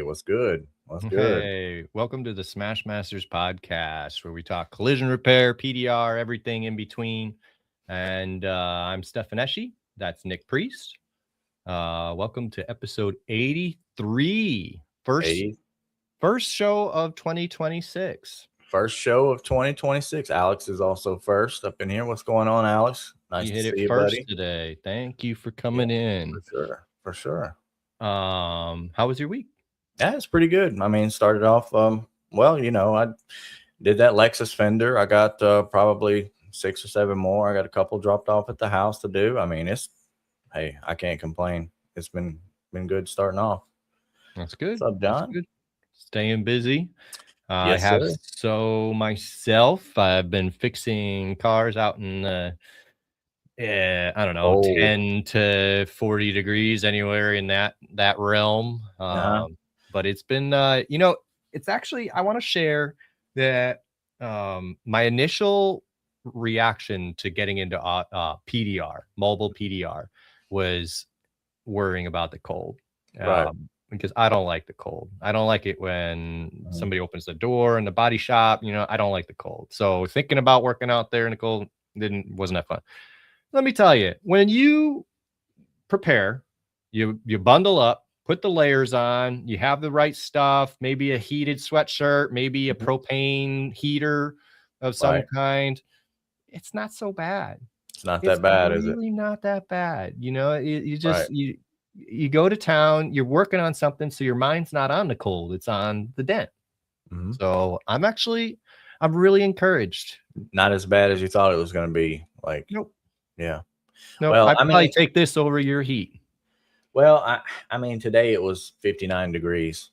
what's good? What's good? Hey, welcome to the Smash Masters podcast, where we talk collision repair, PDR, everything in between. And I'm Stefan Eschi. That's Nick Priest. Welcome to episode 83. First show of 2026. First show of 2026. Alex is also first up in here. What's going on, Alex? Nice You to hit see it you, first buddy. today. Thank you for coming in. For sure. How was your week? Yeah, it's pretty good. I mean, started off, well, I did that Lexus fender. I got probably 6 or 7 more. I got a couple dropped off at the house to do. I mean, hey, I can't complain. It's been good starting off. That's good. What's up, John? That's good. Staying busy. Yes, I have sir. myself. I've been fixing cars out in I don't know, 10 to 40 degrees, anywhere in that realm. But it's been, it's actually, I want to share that my initial reaction to getting into PDR, mobile PDR, was worrying about the cold. Right. Because I don't like the cold. I don't like it when somebody opens the door in the body shop. I don't like the cold. So thinking about working out there in the cold wasn't that fun. Let me tell you, when you prepare, you bundle up, put the layers on, you have the right stuff, maybe a heated sweatshirt, maybe a propane heater of some kind. It's not so bad. It's not that bad, is it? It's really not that bad. You go to town, you're working on something, so your mind's not on the cold, it's on the dent. So I'm really encouraged. Not as bad as you thought it was going to be. Nope. Yeah. No, well, I'd probably take this over your heat. Well, I mean, today it was 59 degrees.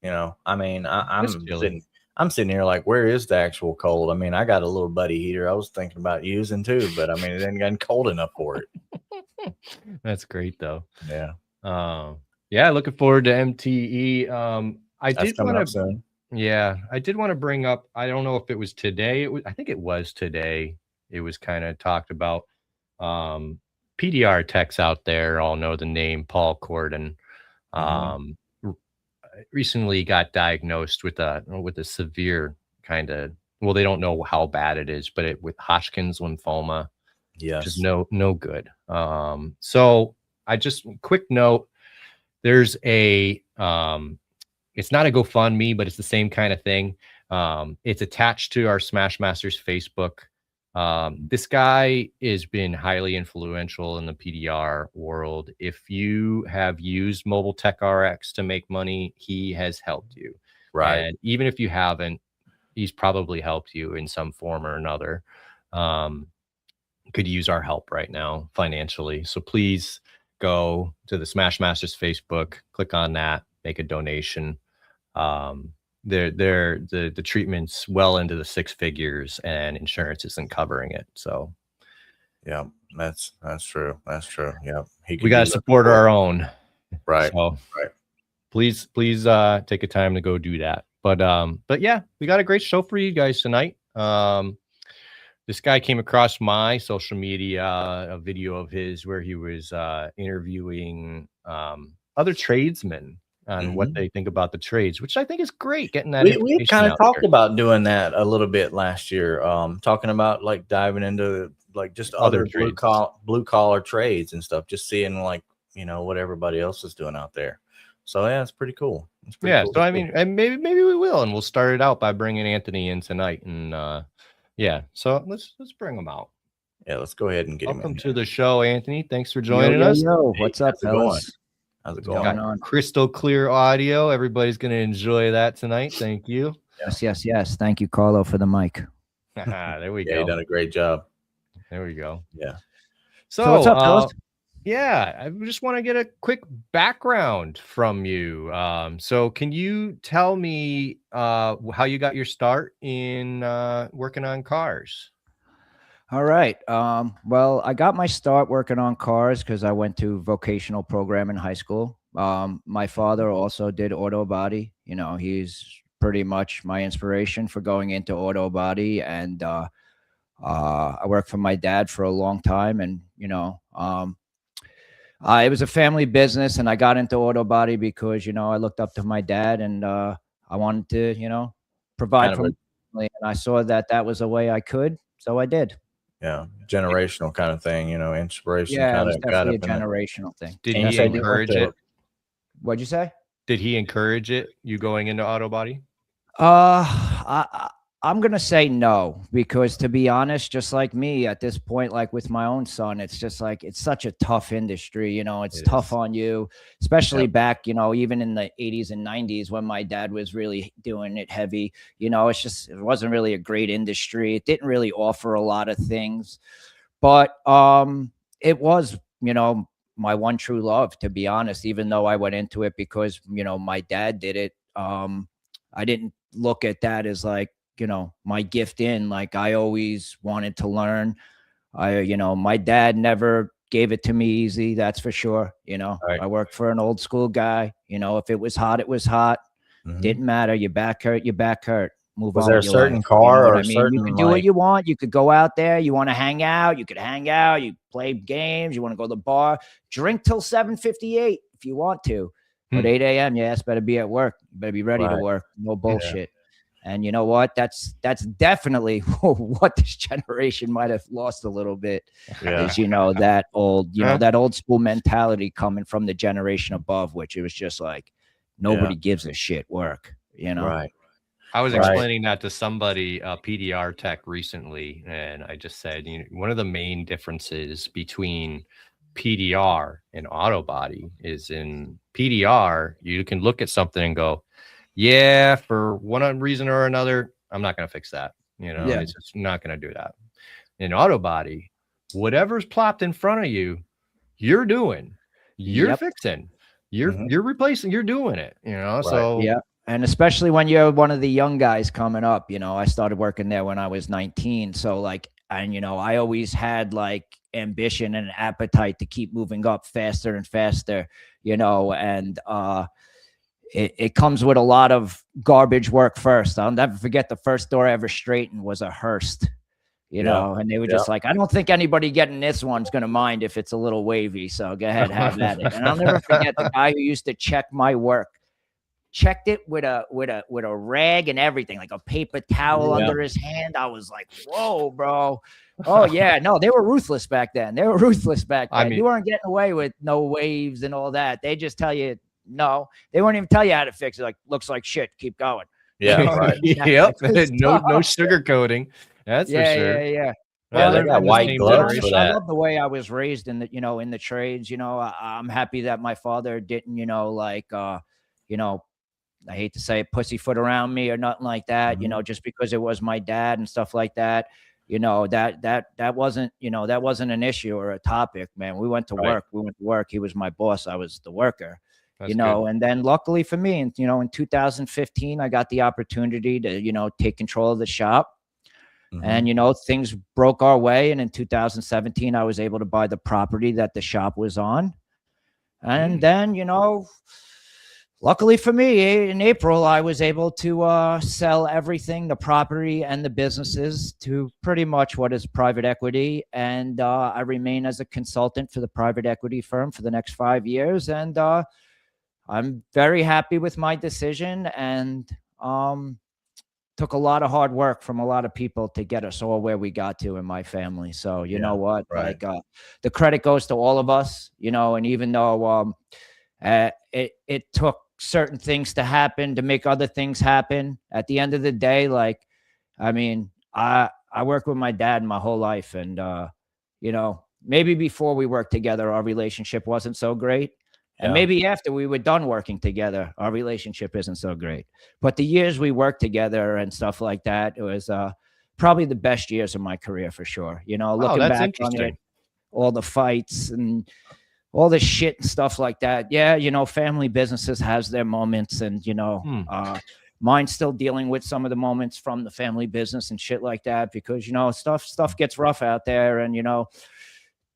I mean, I'm sitting here like, where is the actual cold? I mean, I got a little buddy heater I was thinking about using too, but I mean, it ain't gotten cold enough for it. That's great though. Yeah. Yeah, looking forward to MTE. I did want to bring up, I don't know if it was today. I think it was today. It was kind of talked about. PDR techs out there all know the name Paul Corden. Recently got diagnosed with a severe kind of, well, they don't know how bad it is, but with Hodgkin's lymphoma. Yes. Which is no good. So I just, quick note, there's it's not a GoFundMe, but it's the same kind of thing. It's attached to our Smash Masters Facebook. This guy has been highly influential in the PDR world. If you have used Mobile Tech RX to make money, he has helped you. Right. And even if you haven't, he's probably helped you in some form or another. Could use our help right now financially. So please go to the Smash Masters Facebook, click on that, make a donation. The treatment's well into the 6 figures and insurance isn't covering it. So yeah, that's true. That's true. Yeah. We got to support our own. Right. So please take a time to go do that. But yeah, we got a great show for you guys tonight. This guy came across my social media, a video of his where he was interviewing other tradesmen on what they think about the trades, which I think is great. Getting that we kind of talked about doing that a little bit last year, talking about like diving into like just other blue collar trades and stuff, just seeing like, what everybody else is doing out there. So yeah, it's pretty cool. Cool. So I mean, and maybe we will, and we'll start it out by bringing Anthony in tonight, and yeah. So let's bring him out. Yeah, let's go ahead and get him in. Welcome to the show, Anthony. Thanks for joining us. Yo, what's up, fellas? How's it going on? Crystal clear audio. Everybody's going to enjoy that tonight. Thank you. Yes. Thank you, Carlo, for the mic. There we go. You done a great job. There we go. Yeah. So what's up, fellas? Yeah, I just want to get a quick background from you. So can you tell me how you got your start in working on cars? All right. Well, I got my start working on cars because I went to vocational program in high school. My father also did auto body. He's pretty much my inspiration for going into auto body. And I worked for my dad for a long time. And, It was a family business, and I got into auto body because, I looked up to my dad, and I wanted to, Kind provide of for a my family, and I saw that that was a way I could, so I did. generational kind of thing, inspiration Yeah, it kind was of got definitely up a in it. generational thing. Did And you he said you went encourage to it? What'd you say? Did he encourage it? You going into auto body? I'm gonna say no, because to be honest, just like me at this point, like with my own son, it's just like it's such a tough industry. It's It tough is. on you, especially Yep. back, even in the 80s and 90s when my dad was really doing it heavy. It wasn't really a great industry. It didn't really offer a lot of things, but it was, my one true love, to be honest. Even though I went into it because my dad did it, I didn't look at that as like, my gift in. Like, I always wanted to learn. My dad never gave it to me easy, that's for sure. Right. I worked for an old school guy. If it was hot, it was hot. Mhm. Didn't matter. Your back hurt, your back hurt. Move Was on there a with your life. certain You know car what or I a mean? You certain could do what like you want. You could go out there. You want to hang out, you could hang out. You play games. You want to go to the bar, drink till 7:58 if you want to. But Hmm. 8 a.m., yes, better be at work. You better be ready to right? work. No Yeah, bullshit. And you know what? That's definitely what this generation might have lost a little bit, yeah, is that old school mentality coming from the generation above, which it was just like yeah, nobody gives a shit work. right, I was right. explaining that to somebody, a PDR tech recently, and I just said, one of the main differences between PDR and auto body is in PDR, you can look at something and go, yeah, for one reason or another, I'm not going to fix that. Yeah. It's just not going to do that. In auto body, whatever's plopped in front of you, you're doing, you're Yep. fixing, Mhm. you're replacing, you're doing it, Right. so Yeah. And especially when you're one of the young guys coming up, I started working there when I was 19. So like, and I always had like ambition and appetite to keep moving up faster and faster, and it comes with a lot of garbage work first. I'll never forget the first door I ever straightened was a Hearst, Yeah, and they were yeah, just like, I don't think anybody getting this one's going to mind if it's a little wavy. So go ahead, have at it. And I'll never forget the guy who used to check my work, checked it with a rag and everything, like a paper towel yeah. under his hand. I was like, whoa, bro. Oh yeah, no, they were ruthless back then. They were ruthless back I then. You mean, weren't getting away with no waves and all that. They just tell you no. They won't even tell you how to fix it. Like, looks like shit. Keep going. Yeah, right. yep, That kind of no stuff. sugar coating, that's for Yeah, sure. yeah, yeah. Yeah, Well, they Well, they're got in the white same be gloves for honest, generation. I that. love the way I was raised in the trades. I'm happy that my father didn't, I hate to say it, pussyfoot around me or nothing like that, Mhm. just because it was my dad and stuff like that. That wasn't an issue or a topic, man. We went to Right, work. We went to work. He was my boss. I was the worker. That's good. And then luckily for me, in 2015, I got the opportunity to, take control of the shop. mhm, And, things broke our way. And in 2017, I was able to buy the property that the shop was on. And Mm. then, luckily for me, in April, I was able to sell everything, the property and the businesses, to pretty much what is private equity. And I remain as a consultant for the private equity firm for the next 5 years. And I'm very happy with my decision. And took a lot of hard work from a lot of people to get us all where we got to in my family. So you yeah, know what, right, like the credit goes to all of us, and even though it took certain things to happen to make other things happen, at the end of the day, like, I mean, I worked with my dad my whole life, and maybe before we worked together, our relationship wasn't so great. And yeah, maybe after we were done working together, our relationship isn't so great. But the years we worked together and stuff like that, it was probably the best years of my career for sure. Oh, Looking that's back on it, interesting. all the fights and all the shit and stuff like that. Yeah, family businesses has their moments, and Hmm. mine's still dealing with some of the moments from the family business and shit like that, because stuff gets rough out there, and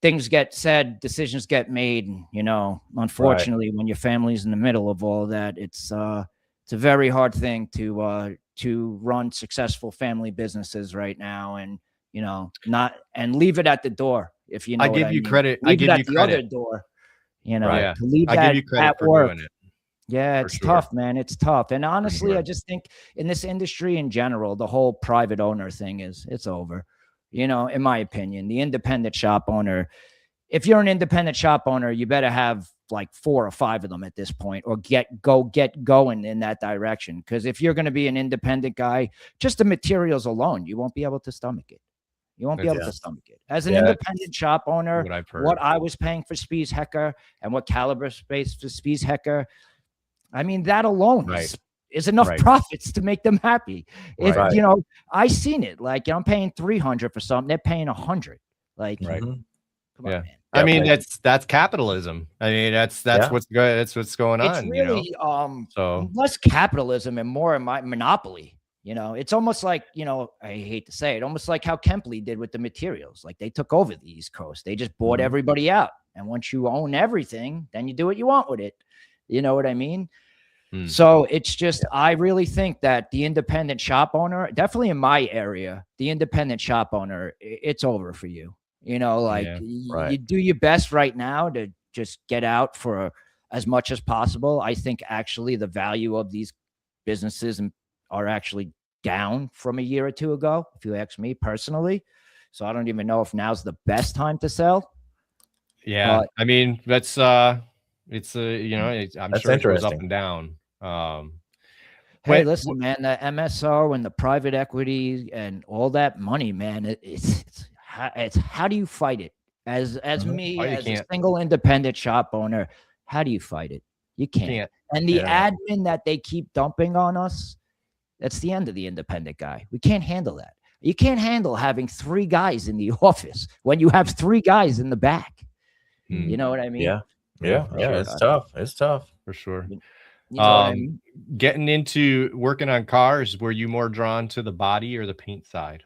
things get said, decisions get made, and right. unfortunately, when your family's in the middle of all that, it's a very hard thing to run successful family businesses right now, and not and leave it at the door, if you I know what give I you mean. credit. I Leave it give at you the other credit. door. You know, Right. to leave I that give you credit at for work. doing it. Yeah, For it's sure. tough, man. It's tough. And honestly, sure. I just think in this industry in general, the whole private owner thing it's over. You know, in my opinion, the independent shop owner, if you're an independent shop owner, you better have like 4 or 5 of them at this point, or get going in that direction. Because if you're going to be an independent guy, just the materials alone, you won't be able to stomach it. You won't be able Yeah. to stomach it. As an Yeah, independent shop owner, What I've heard. what I was paying for Spies Hecker and what Caliber space for Spies Hecker, I mean, that alone Right. is enough Right. profits to make them happy. If Right. you know, I seen it. Like, I'm paying 300 for something, they're paying 100. Like, Right. Mhm. come on, Yeah. man. I Yeah, mean, like- that's capitalism. I mean, that's Yeah. what's good. That's what's going It's on, you know? really So less capitalism and more monopoly. You know, it's almost like, you know, I hate to say it, almost like how Kempley did with the materials. Like, they took over the East Coast. They just bought Mhm. everybody out. And once you own everything, then you do what you want with it. You know what I mean? Hmm. So it's just, I really think that the independent shop owner, definitely in my area, the independent shop owner, it's over for you. You know, like Yeah. you Right. do your best right now to just get out for as much as possible. I think actually the value of these businesses are actually down from a year or two ago, if you ask me personally. So I don't even know if now's the best time to sell. yeah, But I mean, that's it's you know, I'm That's sure it goes up interesting. and down. hey, When listen, man, the MSO and the private equity and all that money, man, it's how do you fight it? As Mhm. me, Oh, you as a can't. single independent shop owner, how do you fight it? You can't. Can't. And the Yeah. admin that they keep dumping on us, that's the end of the independent guy. We can't handle that. You can't handle having 3 guys in the office when you have 3 guys in the back. Hmm. You know what I mean? Yeah. Yeah, Yeah. for Yeah. sure. It's tough. It's tough. For sure. You know what I mean? Getting into working on cars, were you more drawn to the body or the paint side?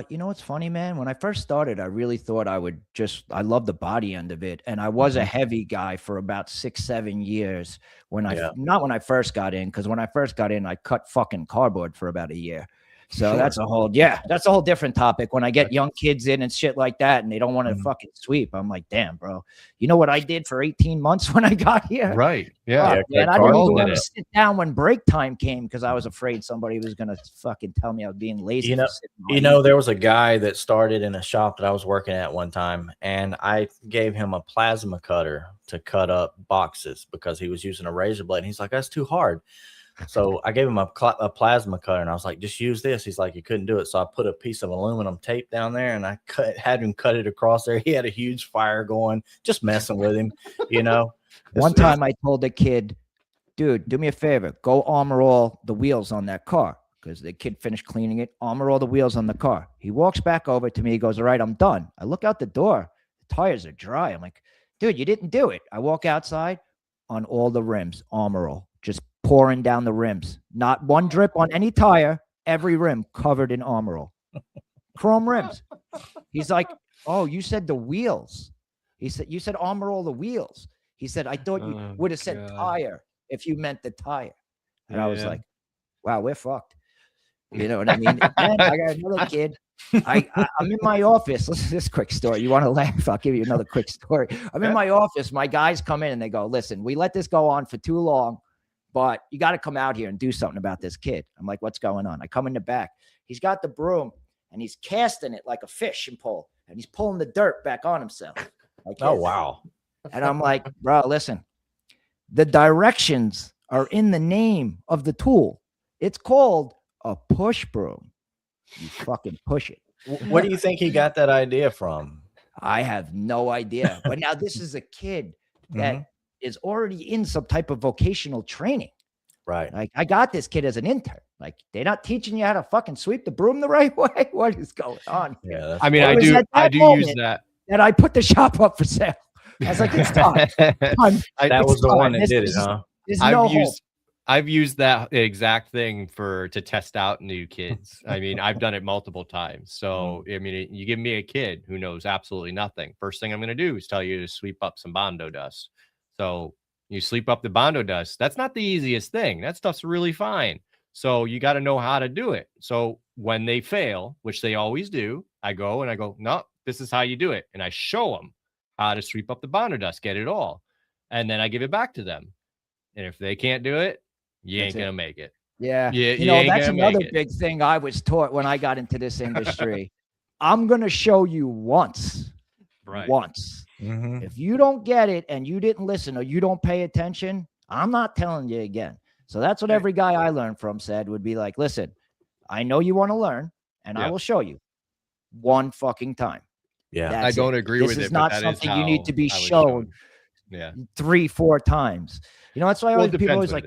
You know what's funny, man? When I first started, I really thought I love the body end of it. And I was a heavy guy for about 6, 7 years Yeah. not when I first got in, because when I first got in, I cut fucking cardboard for about a year. So Sure. that's a whole different topic. When I get young kids in and shit like that, and they don't want to Mhm. fucking sweep, I'm like, damn, bro. You know what I did for 18 months when I got here? Right. Yeah. Fuck, Yeah, man, cut I didn't cardboard. even want Did to it. sit down when break time came because I was afraid somebody was gonna fucking tell me I was being lazy. You for know- sitting on You my know, there was a guy that started in a shop that I was working at one time, and I gave him a plasma cutter to cut up boxes because he was using a razor blade. And he's like, that's too hard. So I gave him a plasma cutter, and I was like, just use this. He's like, you couldn't do it. So I put a piece of aluminum tape down there, and I had him cut it across there. He had a huge fire going, just messing with him, you know. One time I told the kid, dude, do me a favor, go armor all the wheels on that car, because the kid finished cleaning it, armor all the wheels on the car. He walks back over to me. He goes, all right, I'm done. I look out the door. The tires are dry. I'm like, dude, you didn't do it. I walk outside, on all the rims, armor all, just pouring down the rims. Not one drip on any tire, every rim covered in armor all. Chrome rims. He's like, oh, you said the wheels. He said, you said armor all the wheels. He said, I thought you Oh, would have said God. tire if you meant the tire. And I was Yeah. like, wow, we're fucked. You know what I mean? Then I got another kid. I'm in my office. Listen to this quick story. You want to laugh? I'll give you another quick story. I'm in my office. My guys come in and they go, listen, we let this go on for too long, but you got to come out here and do something about this kid. I'm like, what's going on? I come in the back. He's got the broom and he's casting it like a fishing pole, and he's pulling the dirt back on himself. Like Oh, this. wow. And I'm like, bro, listen, the directions are in the name of the tool. It's called a push broom. You fucking push it. Where do you think he got that idea from? I have no idea. But now this is a kid that Mhm. is already in some type of vocational training. Right. Like, I got this kid as an intern. Like, they're not teaching you how to fucking sweep the broom the right way. What is going on here? Yeah. That's I mean, It I was do at I that do use moment that. that I put the shop up for sale. I was like, it's time. that It's was the time. one that This did it, is- huh? There's no hope. I've used that exact thing to test out new kids. I mean, I've done it multiple times. So, I mean, you give me a kid who knows absolutely nothing. First thing I'm going to do is tell you to sweep up some Bondo dust. So you sweep up the Bondo dust. That's not the easiest thing. That stuff's really fine. So you got to know how to do it. So when they fail, which they always do, I go, no, this is how you do it. And I show them how to sweep up the bonder dust, get it all. And then I give it back to them. And if they can't do it, you ain't going to make it. Yeah. You know, that's another big thing I was taught when I got into this industry. I'm going to show you once. Right. Once. Mm-hmm. If you don't get it and you didn't listen or you don't pay attention, I'm not telling you again. So that's what every guy I learned from said would be like, listen, I know you want to learn and I will show you one fucking time. Yeah. I don't agree with it. This is not something you need to be shown 3-4 times. You know, that's why people always like,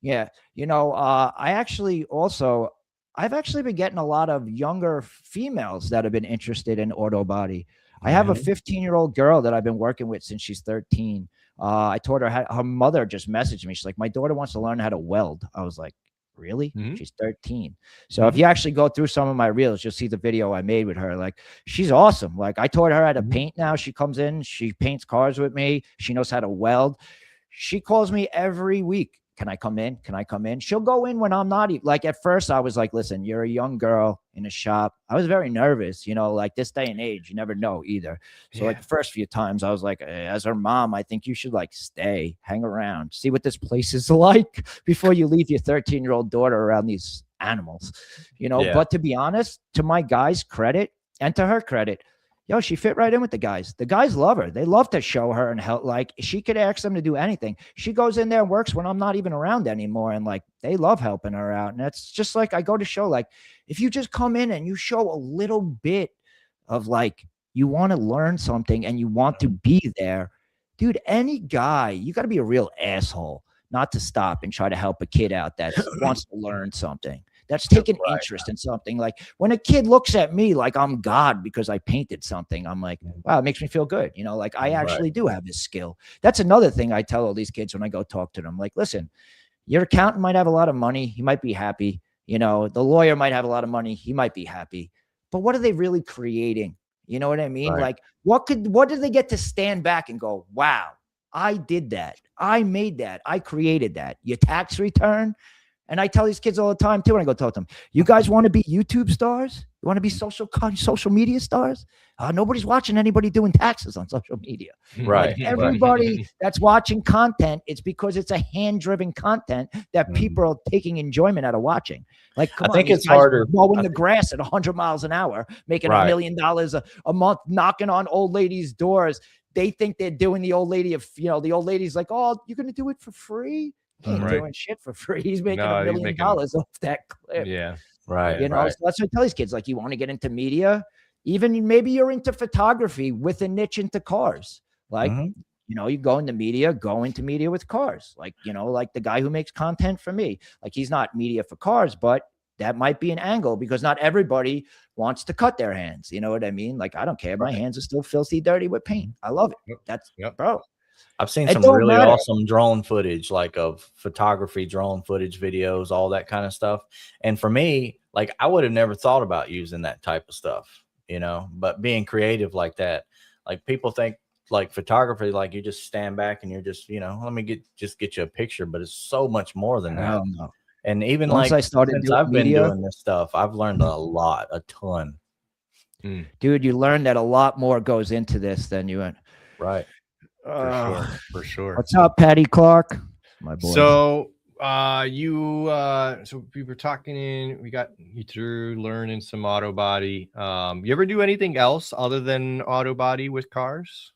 yeah. You know, I've actually been getting a lot of younger females that have been interested in auto body. I have a 15-year-old girl that I've been working with since she's 13. I told her her mother just messaged me. She's like, my daughter wants to learn how to weld. I was like, really? She's 13. So if you actually go through some of my reels, you'll see the video I made with her. Like, she's awesome. Like, I taught her how to paint now. She comes in, she paints cars with me. She knows how to weld. She calls me every week. Can I come in? Can I come in? She'll go in when I'm not even, like, at first I was like, listen, you're a young girl in a shop. I was very nervous, you know, like this day and age, you never know either. So like the first few times I was like, as her mom, I think you should like stay, hang around, see what this place is like before you leave your 13-year-old daughter around these animals, you know. But to be honest, to my guys' credit and to her credit, she fit right in with the guys. The guys love her. They love to show her and help. Like, she could ask them to do anything. She goes in there and works when I'm not even around anymore. And like, they love helping her out. And that's just like, I go to show, like, if you just come in and you show a little bit of like, you want to learn something and you want to be there, dude, any guy, you got to be a real asshole not to stop and try to help a kid out that wants to learn something. That's taking interest in something. Like, when a kid looks at me like I'm God because I painted something, I'm like, wow, it makes me feel good. You know, like I actually do have this skill. That's another thing I tell all these kids when I go talk to them. Like, listen, your accountant might have a lot of money. He might be happy. You know, the lawyer might have a lot of money. He might be happy. But what are they really creating? You know what I mean? Like, what do they get to stand back and go, wow, I did that. I made that. I created that. Your tax return. And I tell these kids all the time too when I go talk to them, you guys want to be YouTube stars? You want to be social media stars? Nobody's watching anybody doing taxes on social media. Right. Like, everybody that's watching content, it's because it's a hand-driven content that people are taking enjoyment out of watching. Like, come on, I think it's harder mowing the grass at 100 miles an hour, making $1 million a month, knocking on old ladies' doors. They think they're doing the old lady the old lady's like, oh, you're going to do it for free? He ain't doing shit for free. He's making $1 million off that clip. Yeah. Right. You know, so that's what I tell these kids. Like, you want to get into media, even maybe you're into photography with a niche into cars. Like, you know, you go into media with cars. Like, you know, like the guy who makes content for me, like, he's not media for cars, but that might be an angle because not everybody wants to cut their hands. You know what I mean? Like, I don't care. My hands are still filthy dirty with paint. I love it. That's bro. I've seen some really awesome drone footage, like of photography, drone footage, videos, all that kind of stuff. And for me, like, I would have never thought about using that type of stuff, you know, but being creative like that, like, people think like photography, like you just stand back and you're just, you know, let me get you a picture, but it's so much more than that. And even once like, since I've been doing this stuff, I've learned a ton. Dude, you learn that a lot more goes into this than you went. Right. For sure. What's up, Patty Clark? My boy. So so we were talking we got you through learning some auto body. You ever do anything else other than auto body with cars?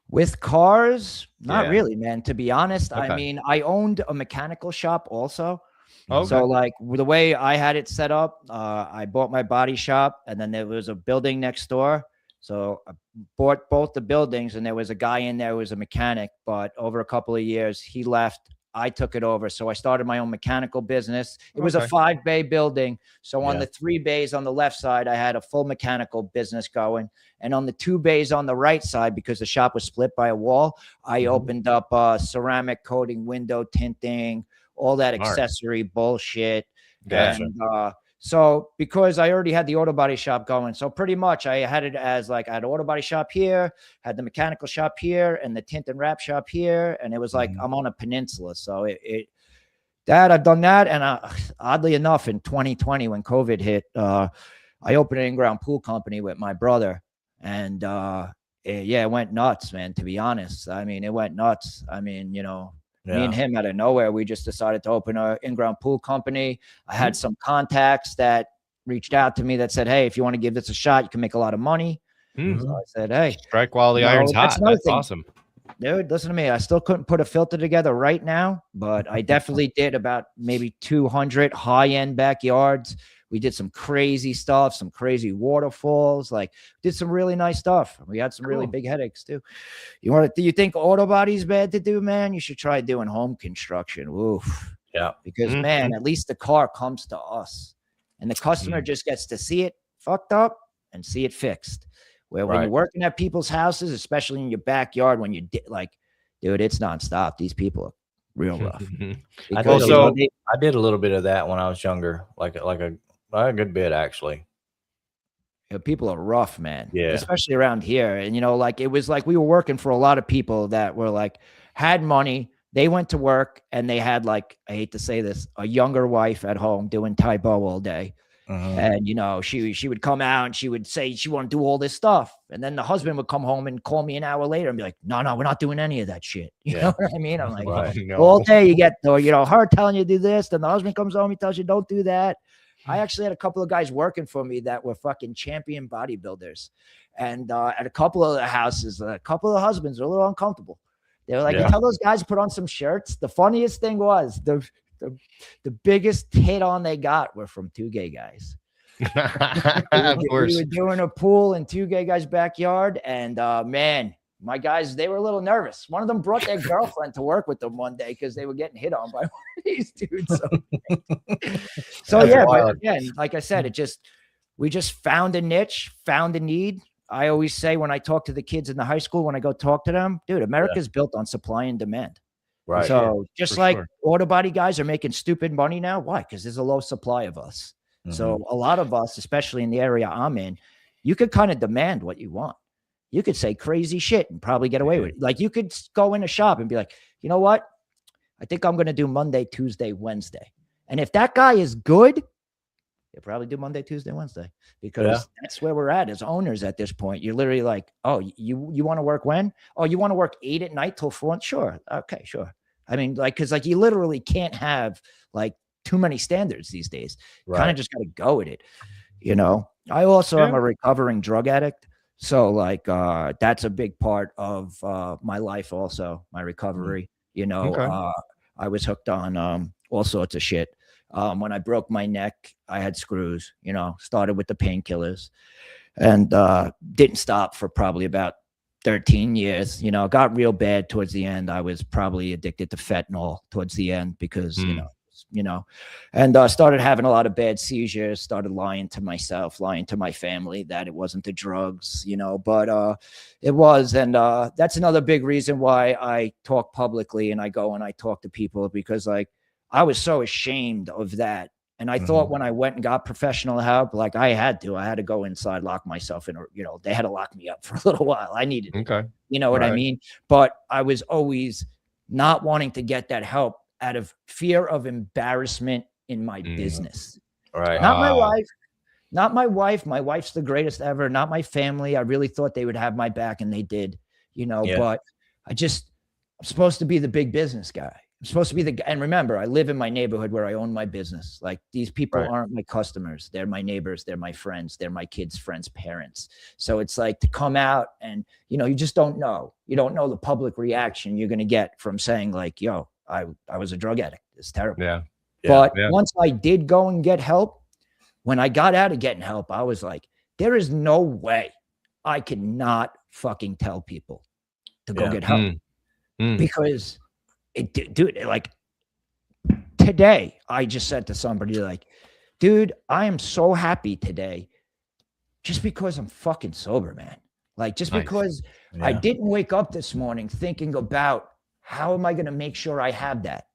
With cars? Not really, man. To be honest, I mean, I owned a mechanical shop also. So like the way I had it set up, I bought my body shop and then there was a building next door. So I bought both the buildings and there was a guy in there who was a mechanic, but over a couple of years he left. I took it over. So I started my own mechanical business. It was a 5-bay building. So on the 3 bays on the left side, I had a full mechanical business going. And on the 2 bays on the right side, because the shop was split by a wall, I opened up ceramic coating, window tinting, all that accessory bullshit. Gotcha. And, so because I already had the auto body shop going, so pretty much I had it as like, I had an auto body shop here, had the mechanical shop here and the tint and wrap shop here. And it was like, I'm on a peninsula. So I've done that. And oddly enough, in 2020, when COVID hit, I opened an in-ground pool company with my brother. And yeah, it went nuts, man, to be honest. I mean, it went nuts. I mean, me Yeah. and him out of nowhere, we just decided to open an in-ground pool company. I had Mm. some contacts that reached out to me that said, hey, if you want to give this a shot, you can make a lot of money. Hmm. So I said, hey, Strike while the iron's that's hot. another That's thing. awesome. Dude, listen to me. I still couldn't put a filter together right now, but I definitely did about maybe 200 high-end backyards. We did some crazy stuff, some crazy waterfalls, like did some really nice stuff. We had some really Cool. big headaches too. Do you think auto body's bad to do, man? You should try doing home construction. Oof. Yeah. Because man, at least the car comes to us and the customer just gets to see it fucked up and see it fixed. Where when Right. you're working at people's houses, especially in your backyard, when you like, dude, it's nonstop. These people are real rough. I Because, did, you know, I did a little bit of that when I was younger, like a good bit actually. people are rough, man. Yeah. Especially around here. And, like it was like we were working for a lot of people that were like, had money. They went to work and they had like, I hate to say this, a younger wife at home doing Taebo all day. And she would come out and she would say she wanted to do all this stuff, and then the husband would come home and call me an hour later and be like, "No, we're not doing any of that shit." You know what I mean? I'm like, Right. all day you get her telling you to do this, then the husband comes home, he tells you don't do that. I actually had a couple of guys working for me that were fucking champion bodybuilders, and at a couple of the houses, a couple of the husbands were a little uncomfortable. They were like, "You tell those guys to put on some shirts." The funniest thing was the biggest hit on they got were from two gay guys. Of course. We were doing a pool in two gay guys' backyard, and man, my guys, they were a little nervous. One of them brought their girlfriend to work with them one day because they were getting hit on by one of these dudes. So yeah, but again, like I said, we just found a niche, found a need. I always say when I talk to the kids in the high school, when I go talk to them, dude, America's built on supply and demand. Right. So just like auto body guys are making stupid money now. Why? Because there's a low supply of us. So a lot of us, especially in the area I'm in, you could kind of demand what you want. You could say crazy shit and probably get away with it. Like you could go in a shop and be like, you know what? I think I'm going to do Monday, Tuesday, Wednesday. And if that guy is good, you'll probably do Monday, Tuesday, Wednesday, because that's where we're at as owners at this point. You're literally like, oh, you want to work when? Oh, you want to work 8 at night till 4? Sure. Okay, sure. I mean, like, because like you literally can't have like too many standards these days. Kind of just got to go with it. I also am a recovering drug addict. So like that's a big part of my life also, my recovery. I was hooked on all sorts of shit. When I broke my neck, I had screws, started with the painkillers and didn't stop for probably about 13 years. Got real bad towards the end. I was probably addicted to fentanyl towards the end because, and started having a lot of bad seizures, started lying to myself, lying to my family that it wasn't the drugs, but it was. And that's another big reason why I talk publicly and I go and I talk to people, because like I was so ashamed of that. And I thought when I went and got professional help, like I had to go inside, lock myself in, they had to lock me up for a little while. I needed it. You know what I mean? But I was always not wanting to get that help out of fear of embarrassment in my business. Right. Not my wife. Not my wife. My wife's the greatest ever. Not my family. I really thought they would have my back, and they did, but I'm supposed to be the big business guy. I'm supposed to be and remember, I live in my neighborhood where I own my business. Like these people aren't my customers. They're my neighbors. They're my friends. They're my kids' friends' parents. So it's like to come out and, you just don't know. You don't know the public reaction you're going to get from saying like, yo, I was a drug addict. It's terrible. Yeah. But once I did go and get help, when I got out of getting help, I was like, there is no way I cannot fucking tell people to go get help because dude, like today, I just said to somebody like, dude, I am so happy today just because I'm fucking sober, man. Like just because I didn't wake up this morning thinking about how am I going to make sure I have that?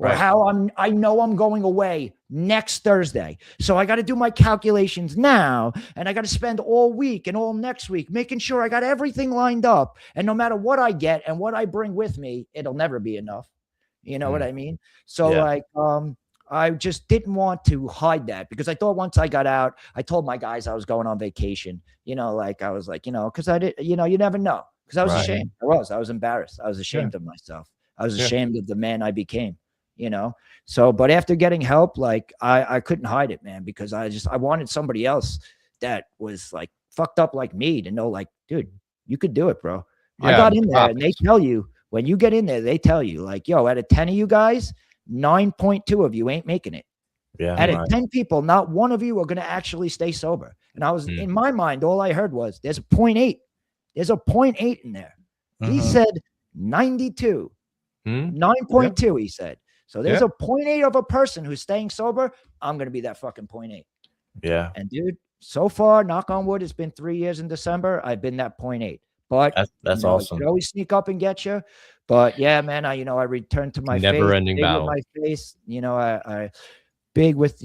Or how I know I'm going away next Thursday. So I got to do my calculations now, and I got to spend all week and all next week making sure I got everything lined up. And no matter what I get and what I bring with me, it'll never be enough. You know what I mean? So like, I just didn't want to hide that because I thought once I got out, I told my guys I was going on vacation, like I was like, because I did, you never know. Because I was Right. ashamed. I was embarrassed. I was ashamed of myself. I was ashamed of the man I became, So, but after getting help, like I couldn't hide it, man, because I wanted somebody else that was like fucked up like me to know, like, dude, you could do it, bro. I got in there and they tell you, when you get in there, they tell you like, yo, out of 10 of you guys, 9.2 of you ain't making it. Yeah. Out of 10 people, not one of you are going to actually stay sober. And I was in my mind, all I heard was there's a 0.8. There's a 0.8 in there. He said 92, 9.2. He said, so there's a 0.8 of a person who's staying sober. I'm going to be that fucking 0.8. Yeah. And dude, so far, knock on wood, it's been 3 years in December. I've been that 0.8. But that's awesome. It could always sneak up and get you. But yeah, man, I returned to my never-ending battle. With my face, I big with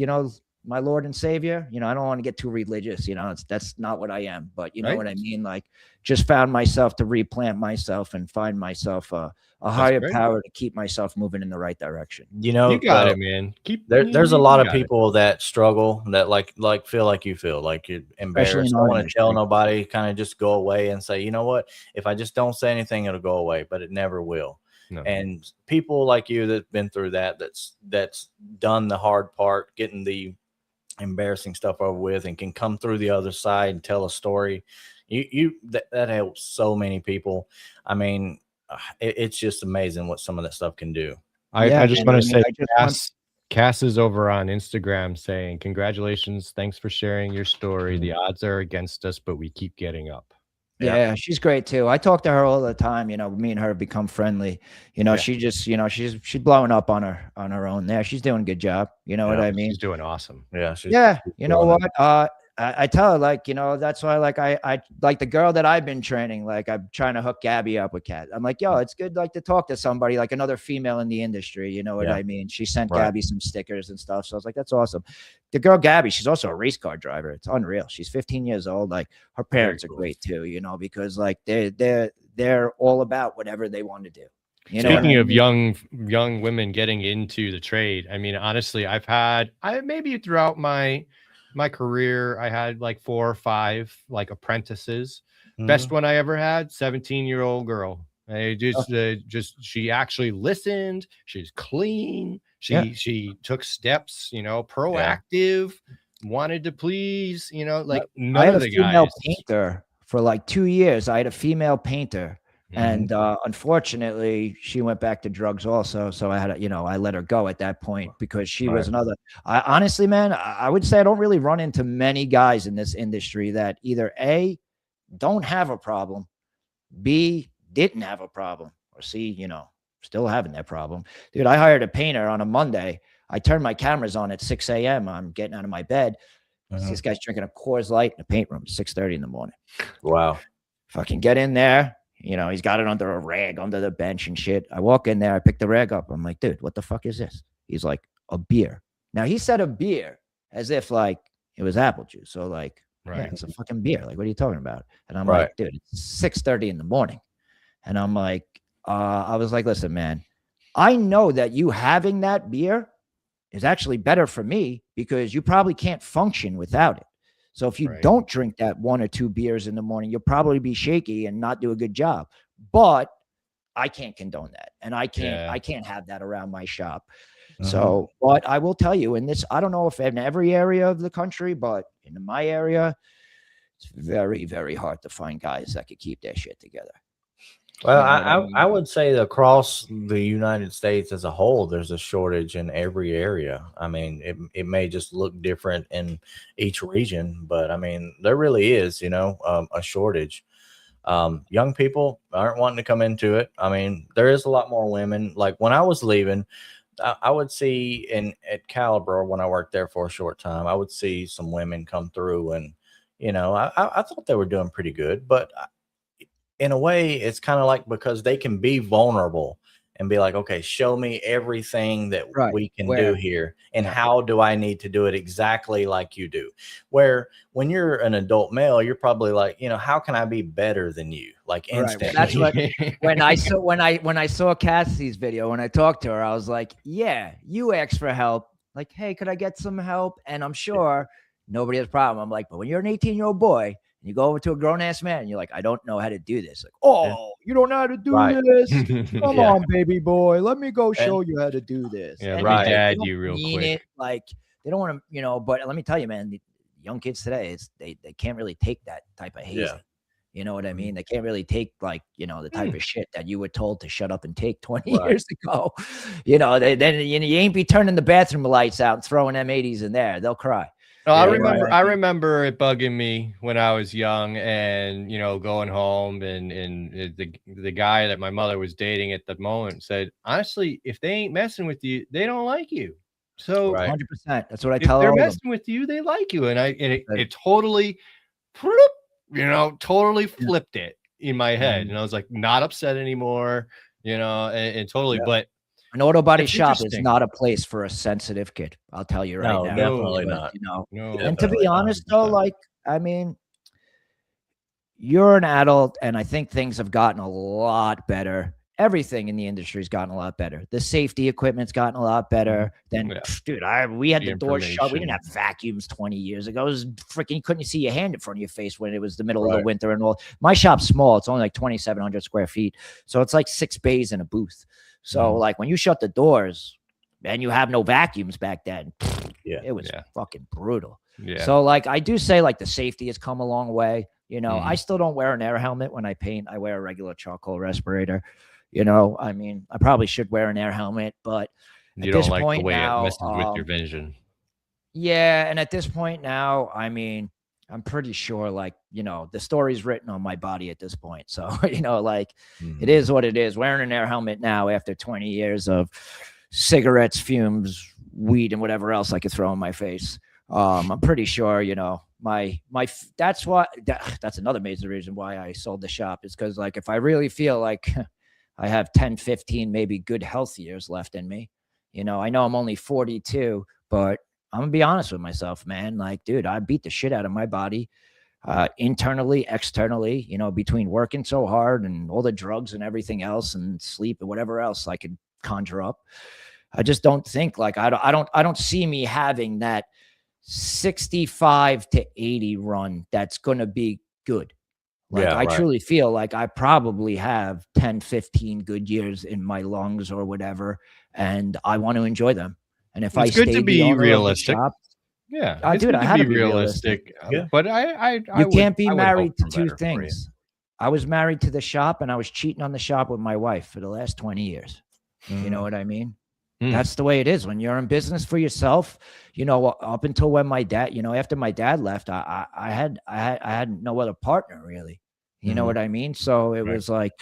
my Lord and Savior. I don't want to get too religious. That's not what I am. But you know what I mean. Like, just found myself to replant myself and find myself a higher power to keep myself moving in the right direction. You got it, man. There's a lot of people that struggle, that like feel like you feel like you're embarrassed, don't want to tell nobody, kind of just go away and say, you know what, if I just don't say anything, it'll go away, but it never will. No. And people like you that've been through that's done the hard part, getting the embarrassing stuff over with, and can come through the other side and tell a story. That helps so many people. I mean, it's just amazing what some of that stuff can do. I just want to say, Cass is over on Instagram saying, congratulations, thanks for sharing your story. The odds are against us, but we keep getting up. Yeah, she's great too. I talk to her all the time. Me and her have become friendly. She just, she's blowing up on her own there. She's doing a good job. You know what I mean? She's doing awesome. Yeah. You know what? I tell her, like, that's why, like, I like the girl that I've been training, like, I'm trying to hook Gabby up with Kat. I'm like, yo, it's good, like, to talk to somebody, like another female in the industry. You know what I mean? She sent Gabby some stickers and stuff. So I was like, that's awesome. The girl, Gabby, she's also a race car driver. It's unreal. She's 15 years old. Like, her parents are great too, because like they're all about whatever they want to do. Speaking of young women getting into the trade, I mean, honestly, maybe throughout my career, I had like 4 or 5 like apprentices. Best one I ever had, 17-year-old girl. She actually listened. She's clean. She took steps, proactive, wanted to please, like none I had of a the female guys. painter for like 2 years. I had a female painter. And unfortunately, she went back to drugs also. So I had I let her go at that point because she was another. Honestly, man, I would say I don't really run into many guys in this industry that either A, don't have a problem, B, didn't have a problem, or C, still having that problem. Dude, I hired a painter on a Monday. I turned my cameras on at 6 a.m. I'm getting out of my bed. This guy's drinking a Coors Light in the paint room, 6:30 in the morning. Wow. Fucking get in there. He's got it under a rag under the bench and shit. I walk in there, I pick the rag up. I'm like, dude, what the fuck is this? He's like, a beer. Now he said a beer as if like it was apple juice. So like, yeah, it's a fucking beer. Like, what are you talking about? And I'm like, dude, it's 6:30 in the morning. And I'm like, I was like, listen, man, I know that you having that beer is actually better for me because you probably can't function without it. So if you don't drink that 1 or 2 beers in the morning, you'll probably be shaky and not do a good job. But I can't condone that. And I can't have that around my shop. So, but I will tell you in this, I don't know if in every area of the country, but in my area, it's very, very hard to find guys that could keep their shit together. Well, I would say that across the United States as a whole, there's a shortage in every area. I mean, it may just look different in each region, but I mean, there really is, a shortage. Young people aren't wanting to come into it. I mean, there is a lot more women. Like when I was leaving, I would see at Caliber, when I worked there for a short time, I would see some women come through and, I thought they were doing pretty good, but in a way, it's kind of like because they can be vulnerable and be like, okay, show me everything that we can do here. And how do I need to do it exactly like you do? Where when you're an adult male, you're probably like, how can I be better than you? Like instantly. Well, that's what, when I saw Cassie's video, when I talked to her, I was like, yeah, you asked for help. like, hey, could I get some help? And I'm sure nobody has a problem. I'm like, but when you're an 18-year-old boy and you go over to a grown ass man and you're like, I don't know how to do this. Like, oh, you don't know how to do Right. this? Come Yeah. on, baby boy. Let me go show you how to do this. Yeah, And let me Right. they dad don't you real mean quick. it, like they don't want to, you know, but let me tell you, man, the young kids today, they can't really take that type of hazing. Yeah. You know what I mean? They can't really take, like, you know, the type of shit that you were told to shut up and take 20 Right. years ago. You know, then you ain't be turning the bathroom lights out and throwing them 80s in there. They'll cry. No, Yeah, I right. remember. I remember it bugging me when I was young, and you know, going home, and the guy that my mother was dating at the moment said, honestly, if they ain't messing with you, they don't like you. So Right. 100%. That's what I if tell they're all of them. messing with you, they like you, and Right. it totally, you know, totally flipped it in my head, and I was like, not upset anymore, you know, and totally, but. An auto body It's shop is interesting. not a place for a sensitive kid. I'll tell you right No, now. definitely But, not. you know, No, and to be Definitely not. honest, though, 100%. like, I mean, you're an adult, and I think things have gotten a lot better. Everything in the industry's gotten a lot better. The safety equipment's gotten a lot better. Then, Yeah. dude, we had The the door shut. We didn't information. have vacuums 20 years ago. It was freaking, you couldn't see your hand in front of your face when it was the middle of the Right. winter and all. My shop's small. It's only like 2,700 square feet. So it's like 6 bays in a booth. So, like, when you shut the doors and you have no vacuums back then, Yeah. it was Yeah. fucking brutal. Yeah. So, like, I do say, like, the safety has come a long way. You know, Mhm. I still don't wear an air helmet when I paint. I wear a regular charcoal respirator. You know, I mean, I probably should wear an air helmet, but You at don't this like the point way now, it messes with your vision. yeah, and at this point now, I mean, I'm pretty sure, like, you know, the story's written on my body at this point. So, you know, like, it is what it is. Wearing an air helmet now after 20 years of cigarettes, fumes, weed, and whatever else I could throw in my face. I'm pretty sure, you know, that's another major reason why I sold the shop, is because, like, if I really feel like I have 10, 15, maybe good health years left in me, you know, I know I'm only 42, but I'm gonna be honest with myself, man. Like, dude, I beat the shit out of my body, internally, externally, you know, between working so hard and all the drugs and everything else and sleep and whatever else I could conjure up. I just don't think, like, I don't see me having that 65 to 80 run that's going to be good. Like, Yeah, I right. truly feel like I probably have 10, 15 good years in my lungs or whatever, and I want to enjoy them. And if I It's good to stayed the be owner of the realistic. shop, Yeah, I it's dude, good I to had to be be realistic. Yeah. But I you can't be I would married hope to for two better for you. things. I was married to the shop, and I was cheating on the shop with my wife for the last 20 years. You know what I mean? That's the way it is when you're in business for yourself. You know, up until when my dad, you know, after my dad left, I had no other partner really. You know what I mean? So it was like,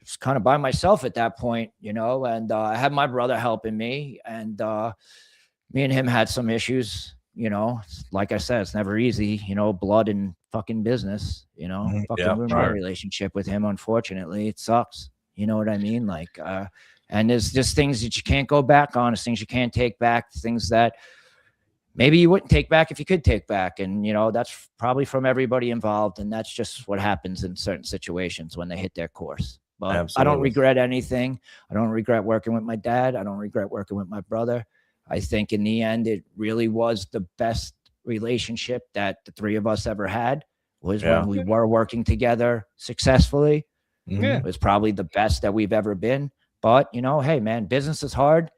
it's kind of by myself at that point, you know, and I had my brother helping me, and me and him had some issues, you know. Like I said, it's never easy, you know, blood and fucking business, you know. Fucking Yeah, ruined my right. relationship with him, unfortunately. It sucks. You know what I mean? Like, and there's just things that you can't go back on, things you can't take back, things that maybe you wouldn't take back if you could take back. And, you know, that's probably from everybody involved. And that's just what happens in certain situations when they hit their course. But I don't Absolutely. regret anything. I don't regret working with my dad. I don't regret working with my brother. I think in the end, it really was the best relationship that the three of us ever had, was Yeah. when we were working together successfully. Yeah. It was probably the best that we've ever been. But, you know, hey, man, business is hard.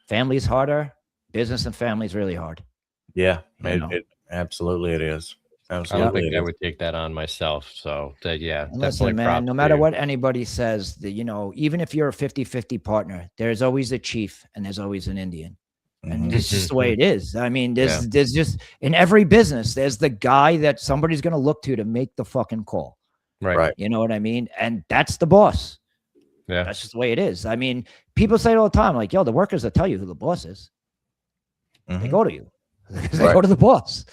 Family is harder. Business and family is really hard. Yeah, You know? Absolutely it is. I don't Absolutely think it I is. would take that on myself. So yeah, And definitely listen, man, props no to matter you. what anybody says, that, you know, even if you're a 50-50 partner, there's always a chief and there's always an Indian. And it's just the way it is. I mean, there's just, in every business, there's the guy that somebody's going to look to make the fucking call. Right. You know what I mean? And that's the boss. Yeah. That's just the way it is. I mean, people say it all the time, like, yo, the workers will tell you who the boss is. They go to you. They go to the boss.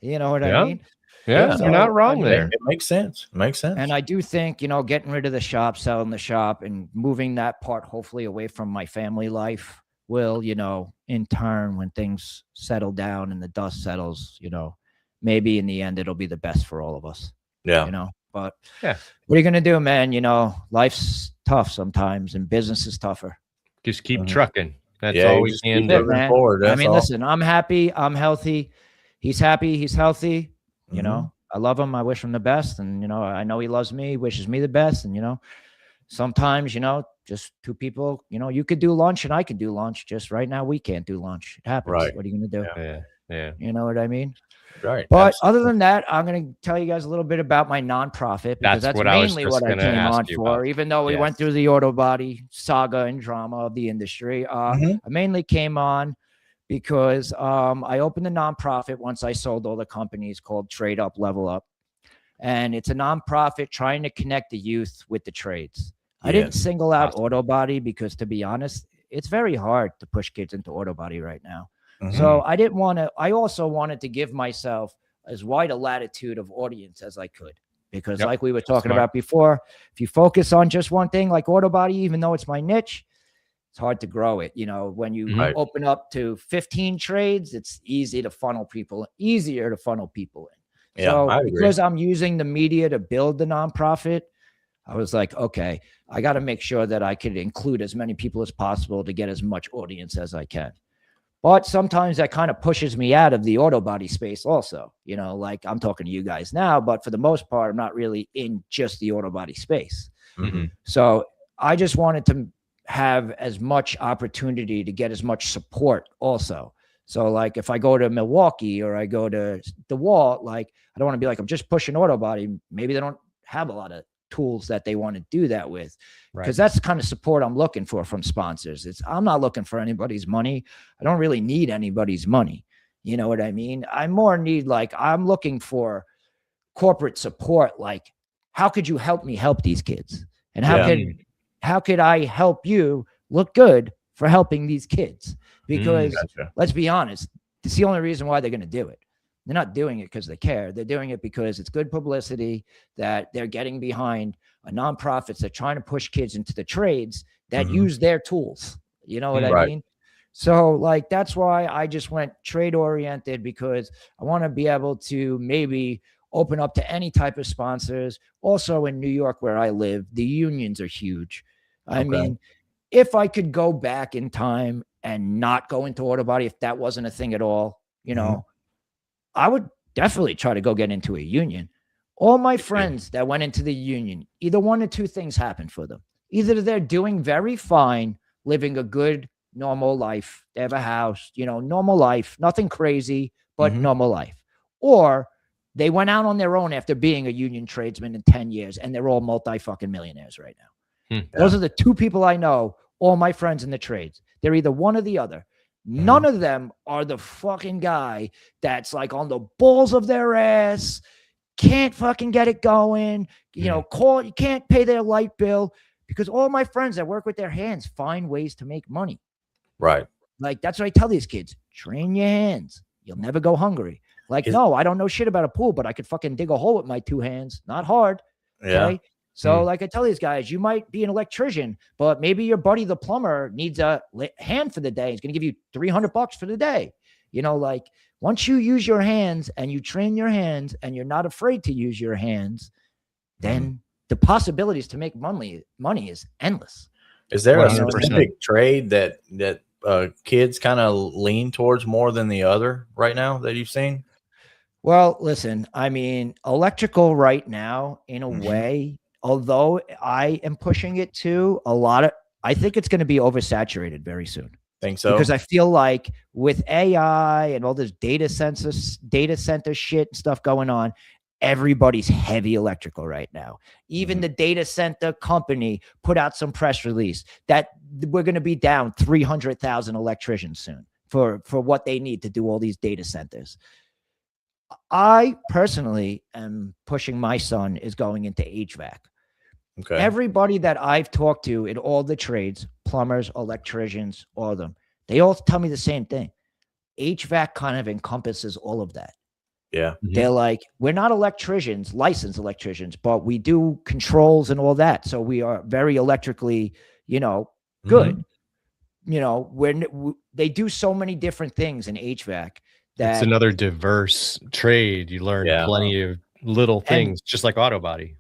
You know what I mean? Yeah, So, you're not wrong there. It makes sense. It makes sense. And I do think, you know, getting rid of the shop, selling the shop, and moving that part hopefully away from my family life will, you know, in turn, when things settle down and the dust settles, you know, maybe in the end it'll be the best for all of us. Yeah. You know, but Yeah. what are you gonna do, man? You know, life's tough sometimes, and business is tougher. Just keep trucking. That's Yeah, all you we just can keep do. moving man. forward. I That's mean, all. listen, I'm happy. I'm healthy. He's happy. He's healthy. You Mhm. know, I love him. I wish him the best. And, you know, I know he loves me, wishes me the best. And, you know, sometimes, you know, just two people, you know, you could do lunch and I could do lunch. Just right now, we can't do lunch. It happens. Right. What are you going to do? Yeah. Yeah. You know what I mean? Right. But other Absolutely. than that, I'm going to tell you guys a little bit about my nonprofit because That's that's what I was mainly just what I gonna came ask on you for. about. Even though we Yes. went through the auto body saga and drama of the industry, Mhm. I mainly came on because I opened a nonprofit once I sold all the companies called Trade Up, Level Up. And it's a nonprofit trying to connect the youth with the trades. I didn't Yes. single out Awesome. auto body because, to be honest, it's very hard to push kids into auto body right now. Mhm. So I didn't want to, I also wanted to give myself as wide a latitude of audience as I could. Because, Yep. like we were talking Smart. about before, if you focus on just one thing like auto body, even though it's my niche, it's hard to grow it. You know, when you Mhm. Right. open up to 15 trades, it's easier to funnel people in. Yeah, So I agree. because I'm using the media to build the nonprofit, I was like, okay, I got to make sure that I could include as many people as possible to get as much audience as I can. But sometimes that kind of pushes me out of the auto body space also. You know, like I'm talking to you guys now, but for the most part, I'm not really in just the auto body space. Mhm. So I just wanted to have as much opportunity to get as much support also. So like if I go to Milwaukee or I go to the wall, like I don't want to be like, I'm just pushing auto body. Maybe they don't have a lot of tools that they want to do that with. Right. Because that's the kind of support I'm looking for from sponsors. I'm not looking for anybody's money. I don't really need anybody's money. You know what I mean? I more need like I'm looking for corporate support. Like, how could you help me help these kids? And how could I help you look good for helping these kids? Because Gotcha. let's be honest, it's the only reason why they're going to do it. They're not doing it because they care. They're doing it because it's good publicity that they're getting behind a nonprofits that trying to push kids into the trades that Mhm. use their tools. You know what I Right. mean? So like that's why I just went trade oriented because I want to be able to maybe open up to any type of sponsors. Also in New York where I live, the unions are huge. I Okay. mean, if I could go back in time and not go into auto body, if that wasn't a thing at all, you Mhm. know, I would definitely try to go get into a union. All my friends that went into the union, either one or two things happened for them. Either they're doing very fine, living a good, normal life. They have a house, you know, normal life, nothing crazy, but Mhm. normal life. Or they went out on their own after being a union tradesman in 10 years and they're all multi-fucking millionaires right now. Those are the two people I know, all my friends in the trades. They're either one or the other. None of them are the fucking guy that's like on the balls of their ass, can't fucking get it going, you know, you can't pay their light bill because all my friends that work with their hands find ways to make money. Right. Like that's what I tell these kids, train your hands. You'll never go hungry. Like, no, I don't know shit about a pool, but I could fucking dig a hole with my two hands. Not hard. Yeah. Okay. So like I tell these guys, you might be an electrician, but maybe your buddy, the plumber, needs a hand for the day. He's going to give you $300 for the day. You know, like once you use your hands and you train your hands and you're not afraid to use your hands, then the possibilities to make money is endless. Is there a 100%. specific trade that kids kind of lean towards more than the other right now that you've seen? Well, listen, I mean, electrical right now, in a way, although I am pushing it to a lot of, I think it's going to be oversaturated very soon. Think so? Because I feel like with AI and all this data center shit and stuff going on, everybody's heavy electrical right now. Even the data center company put out some press release that we're going to be down 300,000 electricians soon for what they need to do all these data centers. I personally am pushing my son is going into HVAC. Okay. Everybody that I've talked to in all the trades, plumbers, electricians, all of them, they all tell me the same thing. HVAC kind of encompasses all of that. Yeah. They're like, we're not electricians, licensed electricians, but we do controls and all that. So we are very electrically, you know, good. You know, they do so many different things in HVAC. It's another diverse trade. You learn plenty of little things, just like auto body.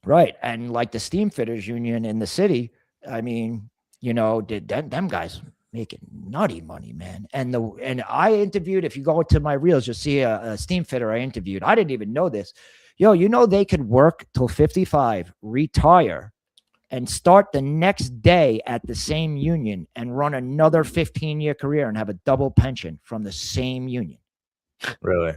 Right. And like the steam fitters union in the city, I mean, you know, them guys making nutty money, man. And I interviewed, if you go to my reels, you'll see a steam fitter I interviewed. I didn't even know this. Yo, they could work till 55, retire, and start the next day at the same union and run another 15-year career and have a double pension from the same union. Really?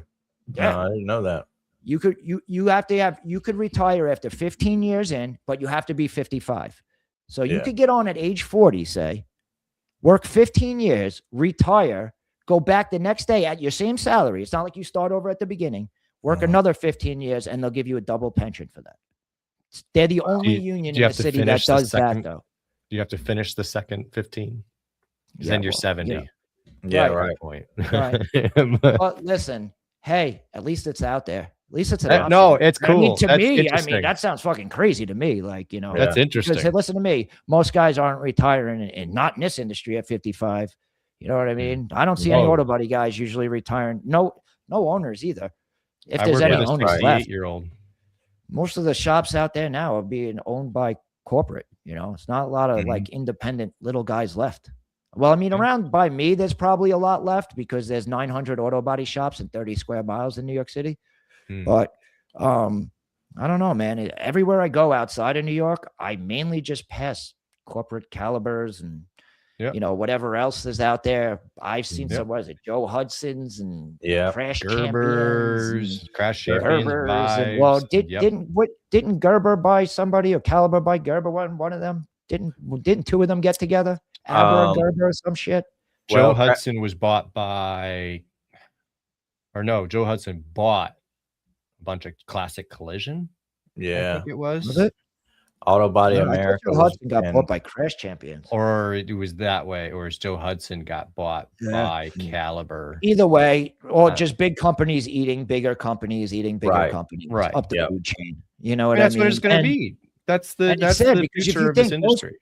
Yeah. No, I didn't know that. You could retire after 15 years in, but you have to be 55. So you could get on at age 40, say, work 15 years, retire, go back the next day at your same salary. It's not like you start over at the beginning, work another 15 years, and they'll give you a double pension for that. They're the only union in the city that does that, though. Do you have to finish the second 15? Then you're 70. Yeah, right. Point. Right. But listen, hey, at least it's out there. At least it's an option. No, it's cool. I mean, to That's me, that sounds fucking crazy to me. Like, that's interesting. Because, hey, listen to me. Most guys aren't retiring, and not in this industry at 55. You know what I mean? I don't see any auto body guys usually retiring. No owners either. If there's any owners left. Most of the shops out there now are being owned by corporate. It's not a lot of like independent little guys left. Well, I mean, around by me, there's probably a lot left because there's 900 auto body shops and 30 square miles in New York City. But I don't know, man. Everywhere I go outside of New York, I mainly just pass corporate Calibers and whatever else is out there. I've seen some, what is it, Joe Hudson's and Crash Gerbers, Champions, Gerbers. Well, didn't Gerber buy somebody, or Caliber buy Gerber? One of them didn't two of them get together? Aber and Gerber or some shit. Joe Hudson was bought by, or no, Joe Hudson bought a bunch of Classic Collision. Yeah, I think it was. Was it? Auto Body America. Joe Hudson got bought by Crash Champions. Or it was that way, or Joe Hudson got bought by Caliber. Either way, or just big companies eating bigger companies, eating bigger companies up the food chain. You know what I mean? That's what it's going to be. That's the future of this industry.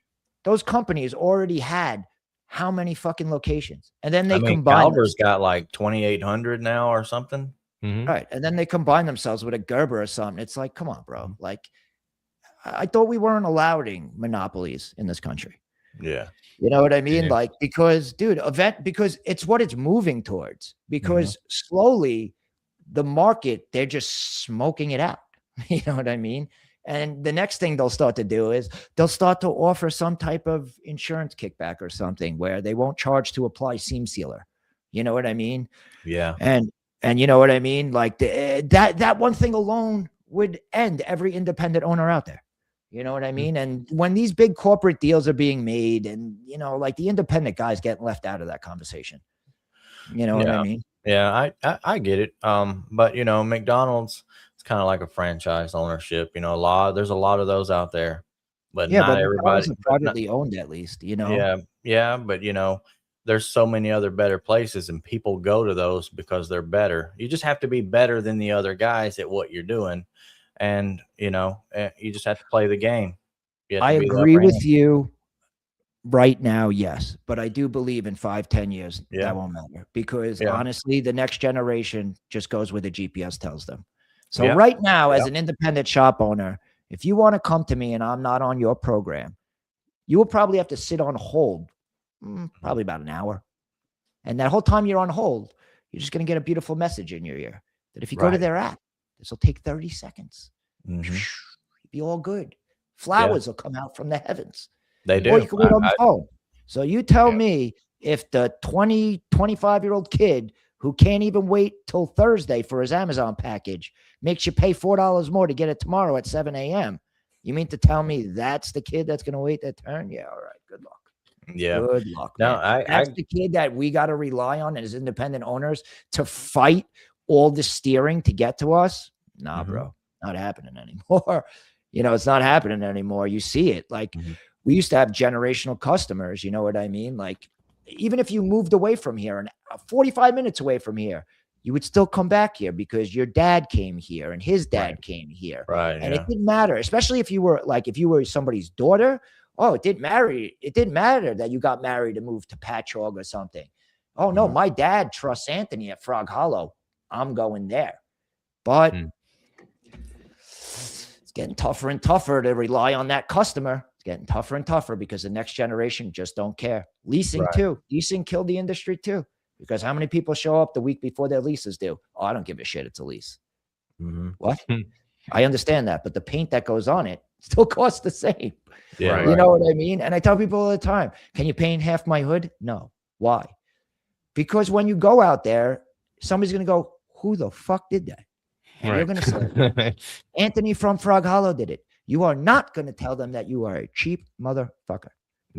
Those companies already had how many fucking locations? And then they combined. Caliber's got like 2,800 now or something. Right. And then they combine themselves with a Gerber or something. It's like, come on, bro. Like, I thought we weren't allowing monopolies in this country. Yeah. You know what I mean? Like, because, dude, because it's what it's moving towards. Because slowly the market, they're just smoking it out. You know what I mean? And the next thing they'll start to do is they'll start to offer some type of insurance kickback or something where they won't charge to apply seam sealer. You know what I mean? Yeah. And you know what I mean? Like that one thing alone would end every independent owner out there. You know what I mean? And when these big corporate deals are being made and, like the independent guys getting left out of that conversation. You know what I mean? Yeah, I get it. But McDonald's, it's kind of like a franchise ownership. There's a lot of those out there, but not everybody privately owned, at least. Yeah, but there's so many other better places, and people go to those because they're better. You just have to be better than the other guys at what you're doing, and you just have to play the game. I agree with you. Right now, yes, but I do believe in 5-10 years that won't matter because honestly, the next generation just goes where the GPS tells them. So right now, as an independent shop owner, if you want to come to me and I'm not on your program, you will probably have to sit on hold, probably about an hour. And that whole time you're on hold, you're just going to get a beautiful message in your ear that if you go to their app, this will take 30 seconds. You'll be all good. Flowers will come out from the heavens. They do. Or you can wait on the phone. So you tell me if the 20, 25-year-old kid who can't even wait till Thursday for his Amazon package makes you pay $4 more to get it tomorrow at 7 a.m. You mean to tell me that's the kid that's going to wait their turn? Yeah, all right. Good luck. Yeah. Good luck. No, that's the kid that we got to rely on as independent owners to fight all the steering to get to us. Nah, bro. Not happening anymore. It's not happening anymore. You see it. Like, we used to have generational customers. You know what I mean? Like, even if you moved away from here and 45 minutes away from here, you would still come back here because your dad came here and his dad came here. Right. And it didn't matter, especially if you were somebody's daughter. Oh, it didn't matter. It didn't matter that you got married and moved to Patchogue or something. Oh, no, my dad trusts Anthony at Frog Hollow. I'm going there. But it's getting tougher and tougher to rely on that customer. getting tougher and tougher because the next generation just don't care. Leasing Right. too. Leasing killed the industry too. Because how many people show up the week before their leases due? Oh, I don't give a shit. It's a lease. Mm-hmm. What? I understand that, but the paint that goes on it still costs the same. Yeah, Right. You right. know what I mean? And I tell people all the time, can you paint half my hood? No. Why? Because when you go out there, somebody's going to go, who the fuck did that? And you're going to say, Anthony from Frog Hollow did it. You are not going to tell them that you are a cheap motherfucker.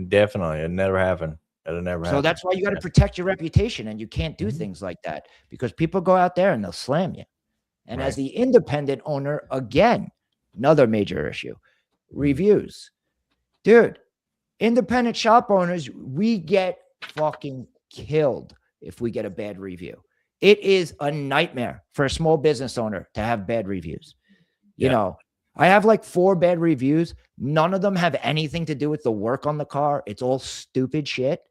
Definitely. It never happened. It'll never happen. So that's why you got to protect your reputation, and you can't do things like that because people go out there and they'll slam you. And as the independent owner, again, another major issue, reviews. Dude, independent shop owners, we get fucking killed if we get a bad review. It is a nightmare for a small business owner to have bad reviews. You know, I have like 4 bad reviews. None of them have anything to do with the work on the car. It's all stupid shit.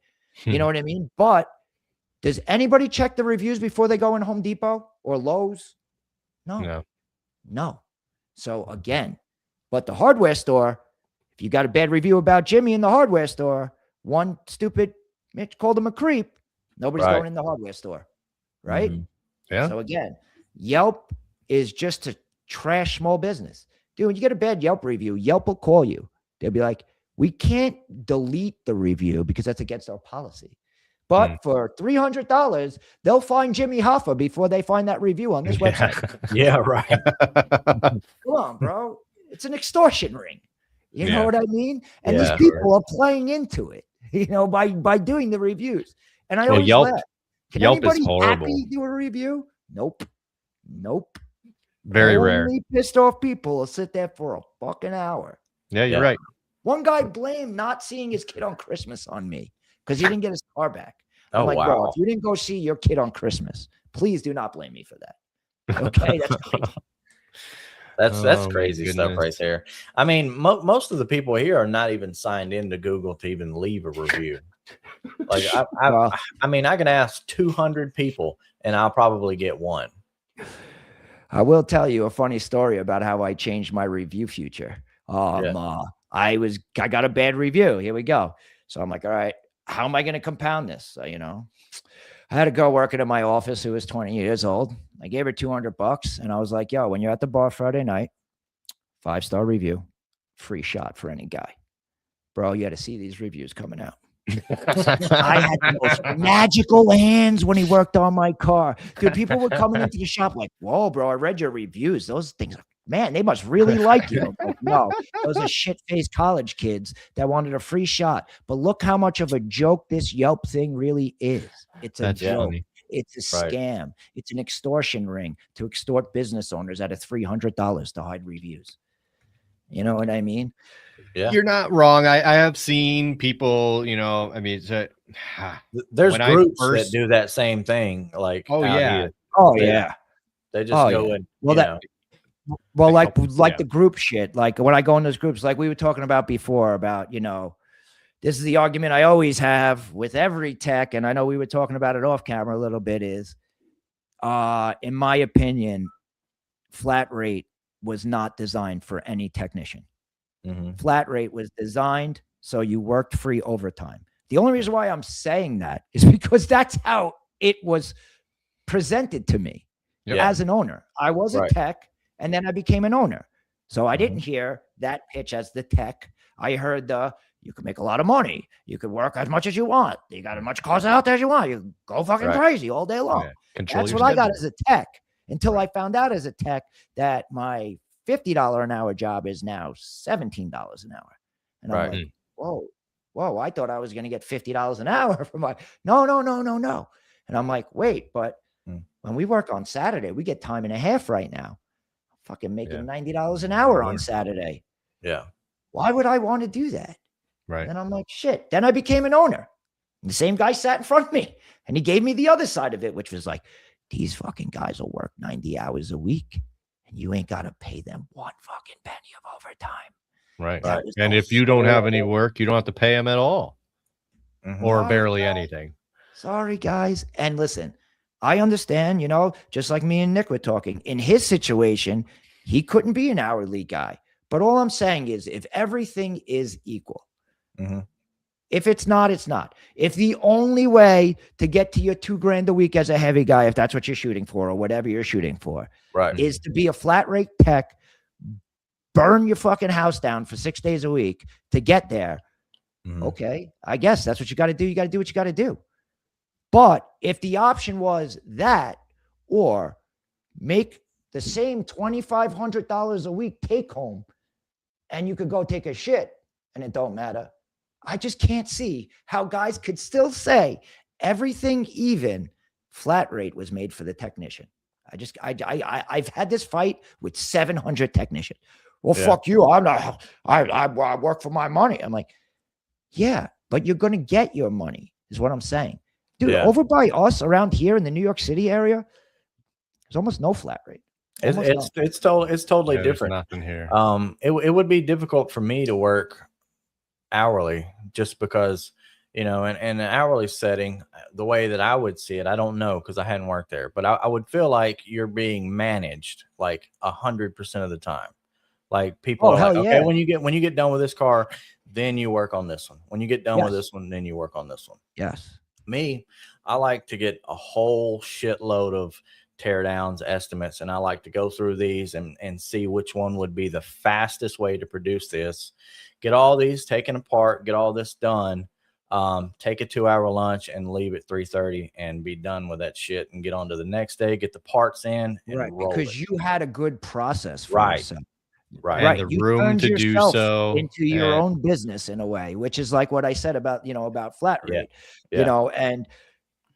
You know what I mean? But does anybody check the reviews before they go in Home Depot or Lowe's? No. So again, but the hardware store, if you got a bad review about Jimmy in the hardware store, one stupid Mitch called him a creep. Nobody's going in the hardware store. Right? Mm-hmm. Yeah. So again, Yelp is just to trash small business. Dude, when you get a bad Yelp review, Yelp will call you. They'll be like, we can't delete the review because that's against our policy. But for $300, they'll find Jimmy Hoffa before they find that review on this website. Yeah, right. Come on, bro. It's an extortion ring. You know what I mean? And these Yeah, people are playing into it, you know, by doing the reviews. And I always Yelp, laugh. Can Yelp is anybody horrible. happy do a review? Nope. Very rare. Only pissed off people will sit there for a fucking hour. Yeah, you're right. One guy blamed not seeing his kid on Christmas on me because he didn't get his car back. I'm Oh, like, wow. bro, if you didn't go see your kid on Christmas, please do not blame me for that. Okay, that's crazy. That's Oh, my crazy stuff goodness. right there. I mean, most of the people here are not even signed into Google to even leave a review. Like, I mean, I can ask 200 people and I'll probably get one. I will tell you a funny story about how I changed my review future. I got a bad review. Here we go. So I'm like, all right, how am I going to compound this? So, you know, I had a girl working in my office who was 20 years old. I gave her $200 and I was like, yo, when you're at the bar Friday night, 5-star review, free shot for any guy. Bro, you had to see these reviews coming out. I had the most magical hands when he worked on my car. Dude, people were coming into the shop like, whoa, bro, I read your reviews. Those things, man, they must really like you. Like, no, those are shit-faced college kids that wanted a free shot. But look how much of a joke this Yelp thing really is. It's a joke. Funny. It's a scam. It's an extortion ring to extort business owners out of $300 to hide reviews. You know what I mean? Yeah. You're not wrong. I have seen people, you know, I mean, There's when I groups first- that do that same thing. Like, Oh, out yeah. here. Oh, They- yeah. They just Oh, go yeah. in. Well, you that- know. Well, like yeah. the group shit, like when I go in those groups, like we were talking about before about, you know, this is the argument I always have with every tech. And I know we were talking about it off camera a little bit is, in my opinion, flat rate was not designed for any technician. Mhm. Flat rate was designed so you worked free overtime. The only reason why I'm saying that is because that's how it was presented to me Yeah. as an owner. I was a Right. tech and then I became an owner. So I didn't hear that pitch as the tech. I heard you can make a lot of money. You can work as much as you want. You got as much cars out there as you want. You can go fucking Right. crazy all day long. Yeah, control That's your what I got schedule. as a tech until I found out as a tech that my $50 an hour job is now $17 an hour. And I'm Right. like, whoa, I thought I was going to get $50 an hour for my, no. And I'm like, wait, but when we work on Saturday, we get time and a half right now. Fucking making $90 an hour on Saturday. Yeah. Why would I want to do that? Right. And I'm like, shit. Then I became an owner. And the same guy sat in front of me and he gave me the other side of it, which was like, these fucking guys will work 90 hours a week and you ain't got to pay them one fucking penny of overtime. Right. That was And the if you don't have any whole- work, you don't have to pay them at all Mhm. or Sorry, barely guys. anything. Sorry, guys. And listen, I understand, you know, just like me and Nick were talking. In his situation, he couldn't be an hourly guy. But all I'm saying is if everything is equal, Mm-hmm. if it's not, it's not. If the only way to get to your $2,000 a week as a heavy guy, if that's what you're shooting for or whatever you're shooting for, Right. is to be a flat rate tech, burn your fucking house down for 6 days a week to get there. Mm-hmm. Okay, I guess that's what you got to do. You got to do what you got to do. But if the option was that or make the same $2,500 a week take home and you could go take a shit and it don't matter, I just can't see how guys could still say everything even flat rate was made for the technician. I've had this fight with 700 technicians. Well, fuck you. I work for my money. I'm like, yeah, but you're going to get your money is what I'm saying. Dude, over by us around here in the New York City area, there's almost no flat rate. It's totally different. Nothing here. It would be difficult for me to work hourly just because, in an hourly setting, the way that I would see it, I don't know because I hadn't worked there, but I would feel like you're being managed like 100% of the time. Like people are like, okay, when you get done with this car, then you work on this one. When you get done with this one, then you work on this one. Yes. Me, I like to get a whole shitload of tear downs estimates, and I like to go through these and see which one would be the fastest way to produce this. Get all these taken apart, get all this done, take a 2-hour lunch and leave at 3:30 and be done with that shit and get on to the next day, get the parts in and roll because it. you had a good process for yourself. Right. And the room to do so into your own business in a way, which is like what I said about, about flat rate, and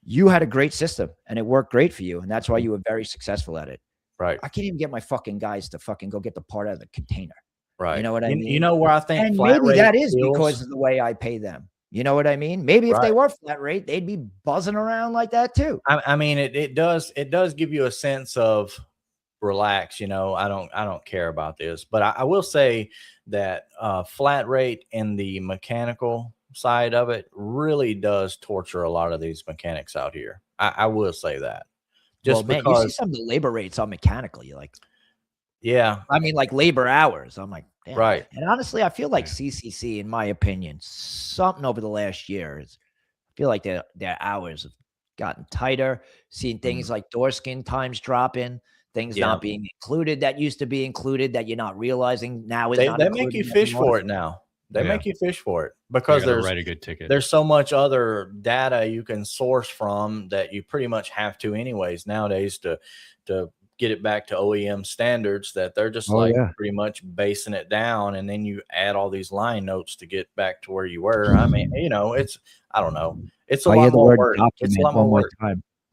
you had a great system and it worked great for you. And that's why you were very successful at it. Right. I can't even get my fucking guys to fucking go get the part out of the container. Right. You know what I mean? You know where I think and flat maybe rate that is feels? Because of the way I pay them. You know what I mean? Maybe if they were flat rate, they'd be buzzing around like that too. I mean, it does give you a sense of relax. I don't care about this, but I will say that flat rate in the mechanical side of it really does torture a lot of these mechanics out here. I will say that. Just man, because you see some of the labor rates on mechanical, you're like, yeah, I mean, like labor hours. I'm like, damn. Right. And honestly, I feel like CCC, in my opinion, something over the last year is, I feel like their hours have gotten tighter. Seeing things like door skin times dropping, things not being included that used to be included that you're not realizing now is not included. They make you fish for it now. They make you fish for it because write a good ticket. There's so much other data you can source from that you pretty much have to anyways nowadays to get it back to OEM standards, that they're just pretty much basing it down, and then you add all these line notes to get back to where you were. I mean, it's, I don't know. It's a lot more work. It's a lot more work.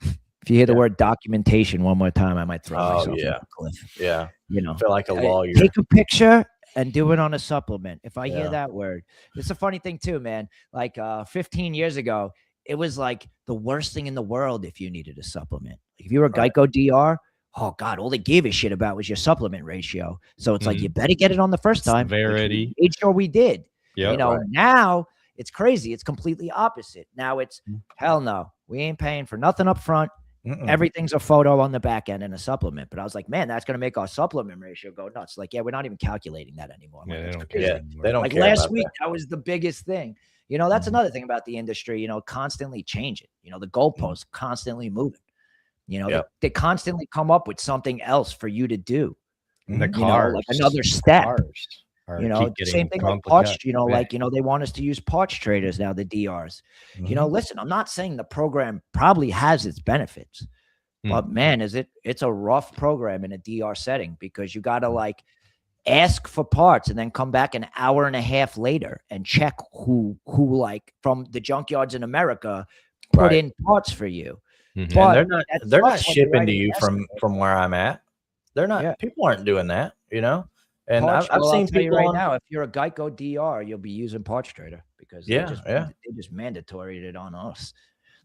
If you hear the word documentation one more time, I might throw myself off a cliff. Yeah. I feel like a lawyer. Take a picture and do it on a supplement. If I hear that word, it's a funny thing too, man. Like 15 years ago, it was like the worst thing in the world if you needed a supplement. Like if you were a Geico DR, oh God, all they gave a shit about was your supplement ratio. So it's like, you better get it on the first time. Severity. Made sure we did. Yep, now it's crazy. It's completely opposite. Now it's hell no. We ain't paying for nothing up front. Everything's a photo on the back end and a supplement. But I was like, man, that's going to make our supplement ratio go nuts. Like, we're not even calculating that anymore. They don't care. They don't like care last about week, that was the biggest thing. That's another thing about the industry, constantly changing. The goalposts constantly moving. They constantly come up with something else for you to do. The cars, like another step. Same thing like parts, like, they want us to use parts traders now, the DRs. Listen, I'm not saying the program probably has its benefits, but man, it's a rough program in a DR setting because you got to like ask for parts and then come back an hour and a half later and check who like from the junkyards in America put in parts for you. But and they're not shipping to you from where I'm at. They're not, people aren't doing that, And I've seen people right now, if you're a Geico DR, you'll be using Parts Trader because they just mandatoried it on us.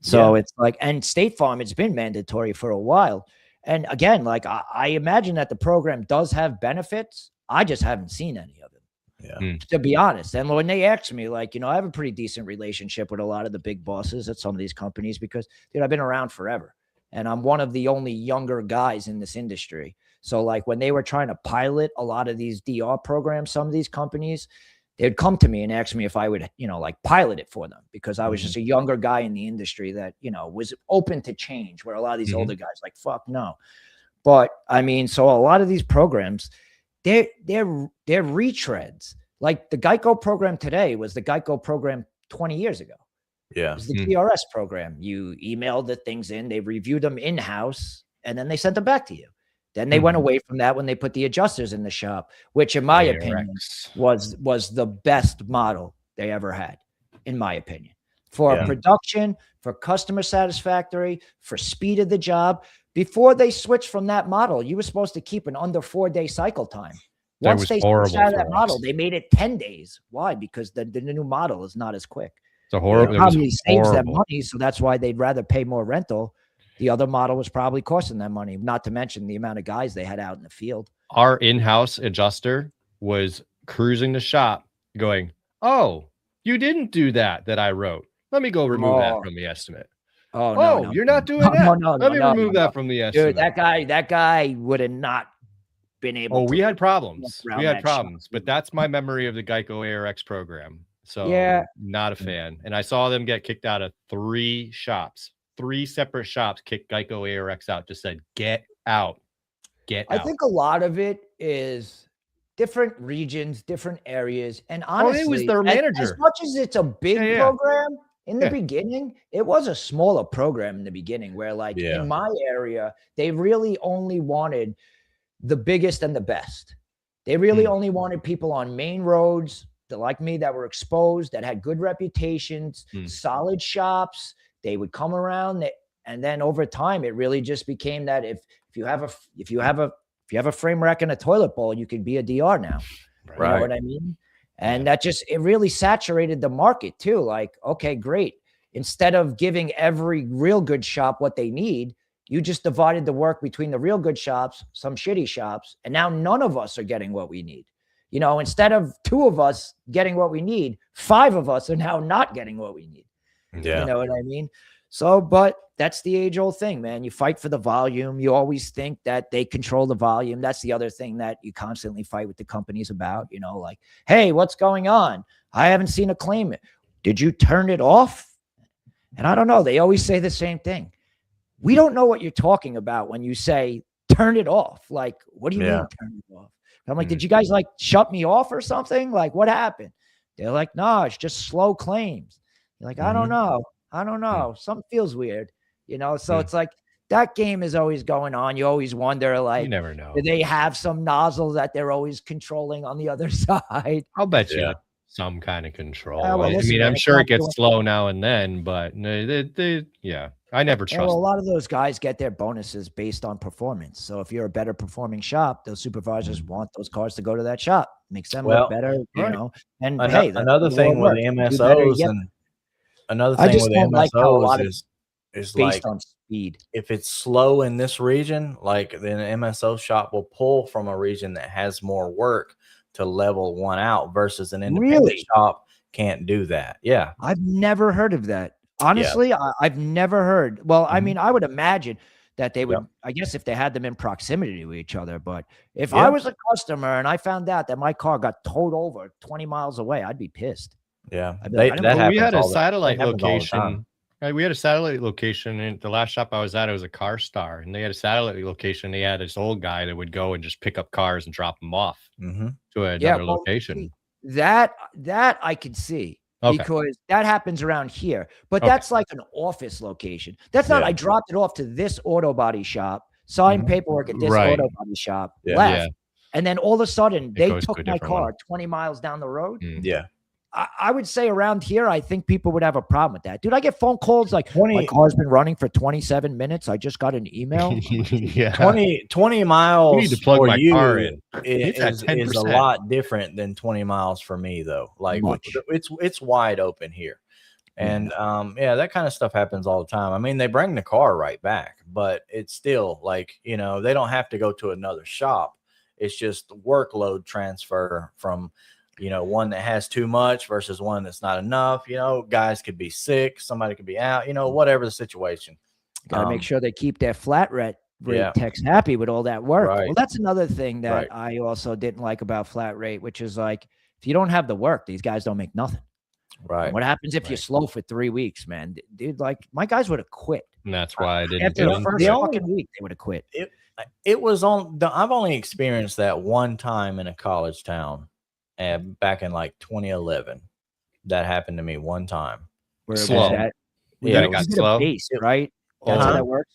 So it's like, and State Farm, it's been mandatory for a while. And again, like I imagine that the program does have benefits. I just haven't seen any of them, to be honest. And when they ask me, like, I have a pretty decent relationship with a lot of the big bosses at some of these companies because, dude, I've been around forever and I'm one of the only younger guys in this industry. So like when they were trying to pilot a lot of these DR programs, some of these companies, they'd come to me and ask me if I would, like pilot it for them, because I was just a younger guy in the industry that, was open to change, where a lot of these older guys like, fuck no. But I mean, so a lot of these programs, they're retreads. Like the Geico program today was the Geico program 20 years ago. Yeah. It was the DRS program. You emailed the things in, they reviewed them in-house, and then they sent them back to you. Then they went away from that when they put the adjusters in the shop, which in my opinion was the best model they ever had, in my opinion. For production, for customer satisfactory, for speed of the job. Before they switched from that model, you were supposed to keep an under 4-day cycle time. Once they switched out of that model, they made it 10 days. Why? Because the new model is not as quick. It's a horrible. It probably saves them money, so that's why they'd rather pay more rental. The other model was probably costing them money, not to mention the amount of guys they had out in the field. Our in-house adjuster was cruising the shop going, "Oh, you didn't do that I wrote. Let me go remove that from the estimate." Oh, no, you're not doing that? Let me remove that from the estimate. Dude, that guy would have not been able to. We had problems. But that's my memory of the Geico ARX program. So not a fan. And I saw them get kicked out of 3 shops. 3 separate shops kicked Geico ARX out, just said, get out. I think a lot of it is different regions, different areas. And honestly, it was their manager. As much as it's a big program, in the beginning, it was a smaller program in the beginning, where like in my area, they really only wanted the biggest and the best. They really only wanted people on main roads that, like me, that were exposed, that had good reputations, solid shops. They would come around, and then over time, it really just became that if you have a frame rack and a toilet bowl, you could be a DR now. Right. You know what I mean? And that it really saturated the market too. Like, okay, great. Instead of giving every real good shop what they need, you just divided the work between the real good shops, some shitty shops, and now none of us are getting what we need. Instead of 2 of us getting what we need, 5 of us are now not getting what we need. Yeah. You know what I mean? So, but that's the age-old thing, man. You fight for the volume. You always think that they control the volume. That's the other thing that you constantly fight with the companies about, like, hey, what's going on? I haven't seen a claim. Did you turn it off? And I don't know. They always say the same thing. We don't know what you're talking about when you say turn it off. Like, what do you mean turn it off? I'm like, did you guys like shut me off or something? Like, what happened? They're like, no, it's just slow claims. You're like, I don't know. Something feels weird, So it's like that game is always going on. You always wonder, like, you never know. Do they have some nozzle that they're always controlling on the other side? I'll bet you some kind of control. Yeah, well, listen, I'm sure it gets slow now and then, but I never trust. Well, a lot of those guys get their bonuses based on performance. So if you're a better performing shop, those supervisors want those cars to go to that shop. Makes them look better, And another thing with the MSOs and another thing with the MSOs is based like on speed. If it's slow in this region, like then an MSO shop will pull from a region that has more work to level one out versus an independent shop can't do that. Yeah. I've never heard of that. Honestly, I've never heard. Well, I mean, I would imagine that they would, I guess if they had them in proximity to each other, but if I was a customer and I found out that my car got towed over 20 miles away, I'd be pissed. Yeah. We had a satellite location. We had a satellite location, and the last shop I was at, it was a Car Star, and they had a satellite location. They had this old guy that would go and just pick up cars and drop them off to another location. That I could see. Because that happens around here, but that's like an office location. That's not, I dropped it off to this auto body shop, signed paperwork at this auto body shop, left. And then all of a sudden they took my car 20 miles down the road. Yeah. I would say around here, I think people would have a problem with that. Dude, I get phone calls like, my car's been running for 27 minutes. I just got an email. 20 miles you need to plug my car in. Is a lot different than 20 miles for me, though. Like, it's wide open here. And, that kind of stuff happens all the time. I mean, they bring the car right back, but it's still like, they don't have to go to another shop. It's just workload transfer from one that has too much versus one that's not enough. Guys could be sick, somebody could be out, whatever the situation. Got to make sure they keep their flat rate Yeah. techs happy with all that work. Right. Well, that's another thing that Right. I also didn't like about flat rate, which is like, if you don't have the work, these guys don't make nothing. Right. And what happens if you're Right. slow for 3 weeks, man? Dude, like my guys would have quit. And that's why I didn't After get the into first it. fucking week, they would have quit. It was on the, I've only experienced that one time in a college town, and back in like 2011. That happened to me one time. Where it was Slow. that, You Yeah, gotta it got you get a slow. base, right? That's Uh-huh. how that works.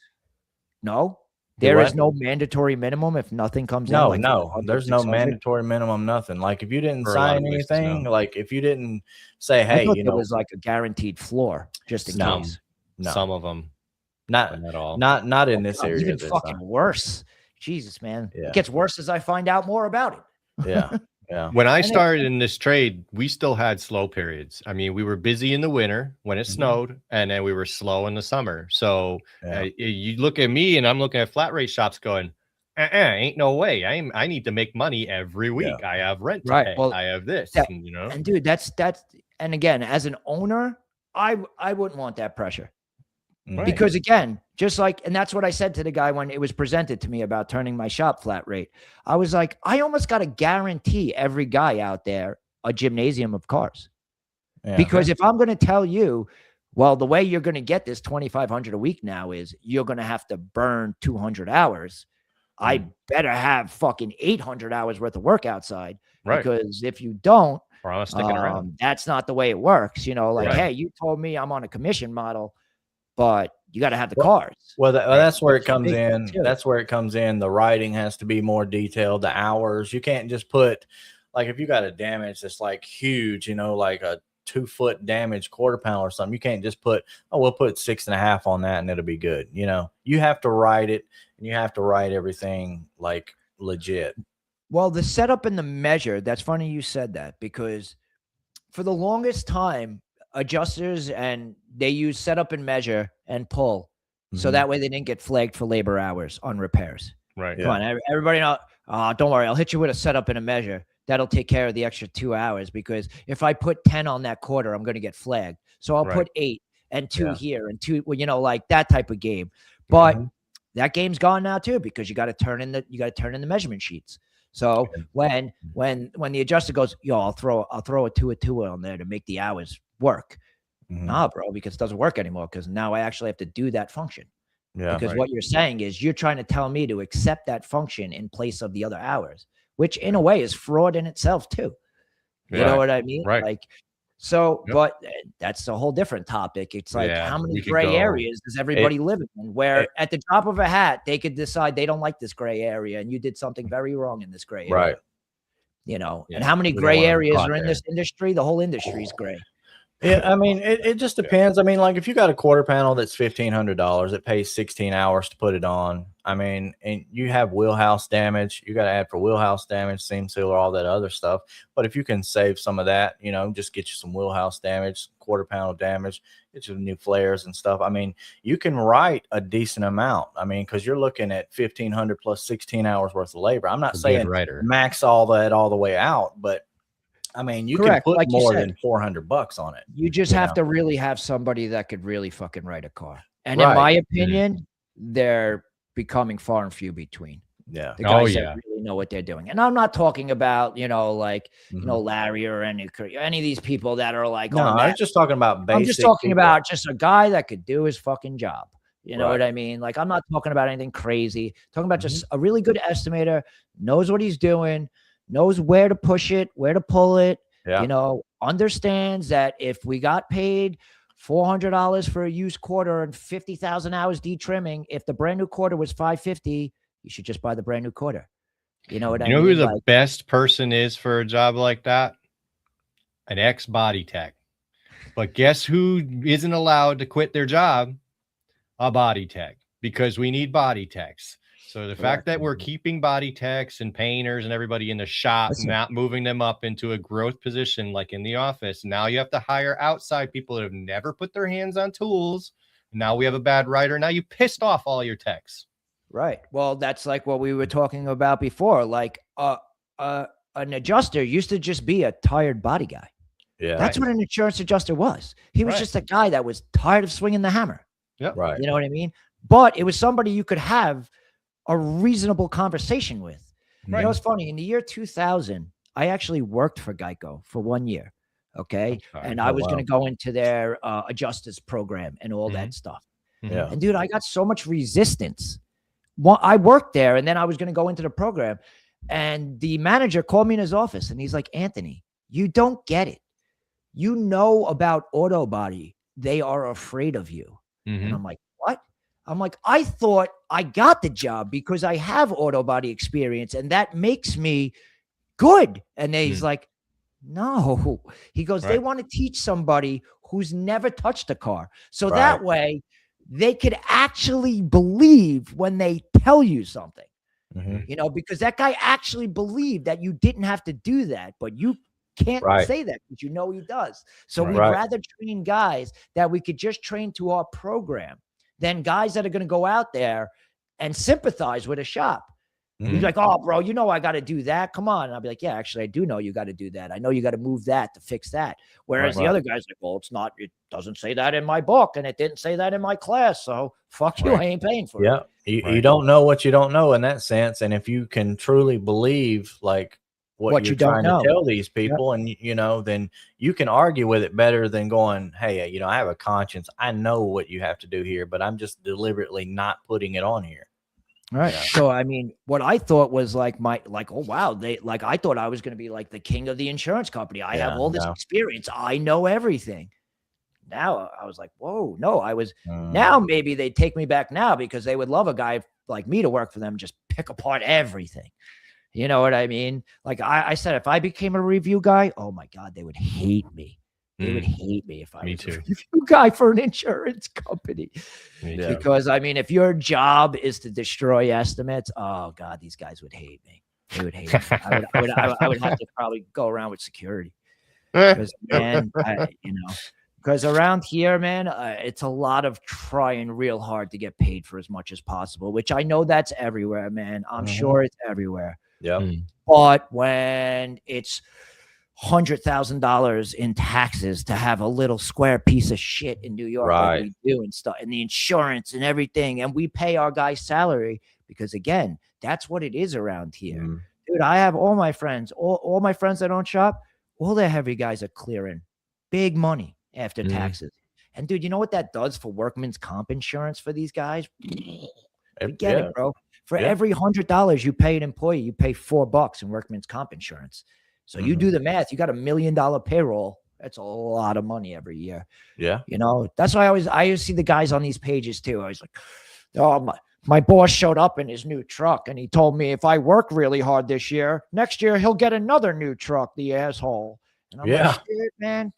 No, Do there is what? no mandatory minimum if nothing comes in. No, Like no, 500, there's no 600. mandatory minimum, nothing. Like if you didn't For a lot of sign places, anything, no. like if you didn't say, I hey, thought you there know, was like a guaranteed floor just in No. case. no, Some of them, not but not all. not in this God, area. even this fucking time. worse. Jesus, man. Yeah. It gets worse as I find out more about it. Yeah, yeah. When I And it- started in this trade, we still had slow periods. I mean, we were busy in the winter when it Mhm. snowed, and then we were slow in the summer. So Yeah. you look at me, and I'm looking at flat rate shops going, ain't no way. I need to make money every week. I have rent to Right, pay. well, I have this, that- and, you know. And dude, that's and again, as an owner, I wouldn't want that pressure. Mhm. Because again, just like, and that's what I said to the guy when it was presented to me about turning my shop flat rate. I was like, I almost got to guarantee every guy out there a gymnasium of cars. Yeah. Because if I'm going to tell you, well, the way you're going to get this 2,500 a week now is you're going to have to burn 200 hours. I better have fucking 800 hours worth of work outside. Right. Because if you don't, Or I'm sticking around. that's not the way it works. You know, like, Right. hey, you told me I'm on a commission model, but you got to have the Well, cars. Well, that's where it That's a comes big thing, in. too. That's where it comes in. The writing has to be more detailed. The hours, you can't just put, like, if you got a damage that's like huge, you know, like a 2-foot damage quarter panel or something, you can't just put, oh, we'll put 6.5 on that and it'll be good. You know, you have to write it, and you have to write everything like legit. Well, the setup and the measure, that's funny you said that, because for the longest time, adjusters and they use setup and measure and pull. So Mhm. that way they didn't get flagged for labor hours on repairs. Right. Come on, everybody know, don't worry, I'll hit you with a setup and a measure. That'll take care of the extra 2 hours, because if I put 10 on that quarter, I'm going to get flagged. So I'll Right. put 8 and 2 Yeah. here and 2, well, you know, like that type of game. But Mhm. that game's gone now too, because you got to turn in the measurement sheets. So when the adjuster goes, yo, I'll throw a 2 on there to make the hours work. Mhm. Nah, bro, because it doesn't work anymore, because now I actually have to do that function. Yeah. Because right. what you're saying is you're trying to tell me to accept that function in place of the other hours, which in a way is fraud in itself too. You know Right. what I mean? Right. Like, so, Yep. but that's a whole different topic. It's like, Yeah, how many we could gray go- areas does everybody live in? Where at the drop of a hat, they could decide they don't like this gray area, and you did something very wrong in this gray area. Right. You know, Yeah, and how many we don't gray want 'em areas caught are in there. this industry? The whole industry is gray. Yeah, I mean, it just depends. I mean, like if you got a quarter panel that's $1,500, it pays 16 hours to put it on. I mean, and you have wheelhouse damage, you got to add for wheelhouse damage, seam sealer, all that other stuff. But if you can save some of that, you know, just get you some wheelhouse damage, quarter panel damage, get you new flares and stuff. I mean, you can write a decent amount. I mean, because you're looking at 1,500 plus 16 hours worth of labor. I'm not A good saying writer. max all that all the way out, but I mean, you Correct, can put like you more said. than $400 on it. You just You have know? to really have somebody that could really fucking write a car. And in Right. my opinion, they're becoming far and few between. Yeah. The Oh, guys yeah. that really know what they're doing. And I'm not talking about, you know, like, you know, Mhm. Larry or any of these people that are like, No, on I that. was just talking about basic. I'm just talking people. about just a guy that could do his fucking job. You know Right. what I mean? Like, I'm not talking about anything crazy. Talking about just Mm-hmm. a really good estimator, knows what he's doing, knows where to push it, where to pull it, Yeah. you know, understands that if we got paid $400 for a used quarter and 50,000 hours detrimming, if the brand new quarter was 550, you should just buy the brand new quarter. You know what I You know mean? who the Like, best person is for a job like that? An ex-body tech. But guess who isn't allowed to quit their job? A body tech, because we need body techs. So the fact that we're keeping body techs and painters and everybody in the shop, Listen. not moving them up into a growth position like in the office. Now you have to hire outside people that have never put their hands on tools. Now we have a bad writer. Now you pissed off all your techs. right. Well, that's like what we were talking about before. Like, an adjuster used to just be a tired body guy. Yeah. That's what an insurance adjuster was. He was Right. just a guy that was tired of swinging the hammer. Right. You know what I mean? But it was somebody you could have a reasonable conversation with. Right. You know, it's funny. In the year 2000, I actually worked for Geico for 1 year. Okay. sorry. And I Oh, was going wow. to go into their adjusters program and all Mhm. that stuff. Yeah. And dude, I got so much resistance. Well, I worked there and then I was going to go into the program. And the manager called me in his office and he's like, Anthony, you don't get it. You know about auto body. They are afraid of you. And I'm like, what? I'm like, I thought I got the job because I have auto body experience and that makes me good. And then he's like, no. He goes, they Right. want to teach somebody who's never touched a car. So Right. that way they could actually believe when they tell you something, Mhm. you know, because that guy actually believed that you didn't have to do that, but you can't Right. say that because you know he does. So we'd Right. rather train guys that we could just train to our program than guys that are going to go out there and sympathize with a shop. He'd be Mhm. like, oh, bro, you know I got to do that. Come on. And I'll be like, yeah, actually, I do know you got to do that. I know you got to move that to fix that. Whereas the Right. other guy's like, well, it doesn't say that in my book, and it didn't say that in my class. So fuck you, Right. I ain't paying for it. Yeah. You Right. don't know what you don't know in that sense. And if you can truly believe like what What you're you don't trying know. to tell these people, and you know, then you can argue with it better than going, hey, you know, I have a conscience. I know what you have to do here, but I'm just deliberately not putting it on here. Right. Yeah. So I mean, what I thought was like oh wow, I thought I was going to be like the king of the insurance company. I have Yeah, all this no. experience. I know everything. Now I was like, whoa, no, Mm. now maybe they'd take me back now because they would love a guy like me to work for them, just pick apart everything. You know what I mean? Like I said, if I became a review guy, oh my God, they would hate me. They would hate me if I Me was too. a review guy for an insurance company. Me Yeah. too. Because I mean, if your job is to destroy estates, oh God, these guys would hate me. They would hate me. I would have to probably go around with security. Because man, because around here, man, it's a lot of trying real hard to get paid for as much as possible, which I know that's everywhere, man. I'm Mhm. sure it's everywhere. Yeah. But when it's $100,000 in taxes to have a little square piece of shit in New York like Right. we do and stuff, and the insurance and everything, and we pay our guys salary because again, that's what it is around here. Mhm. Dude, I have all my friends, all my friends that don't shop, all the heavy guys are clearing big money after taxes. And dude, you know what that does for workman's comp insurance for these guys? Forget Yeah. it, bro. For Yeah. every $100 you pay an employee, you pay $4 in workman's comp insurance. So you do the math, you got $1 million payroll. That's a lot of money every year. Yeah. You know, that's why I always see the guys on these pages too. I was like, oh, my boss showed up in his new truck and he told me if I work really hard this year, next year he'll get another new truck, the asshole. And I'm Yeah. like, shit, man.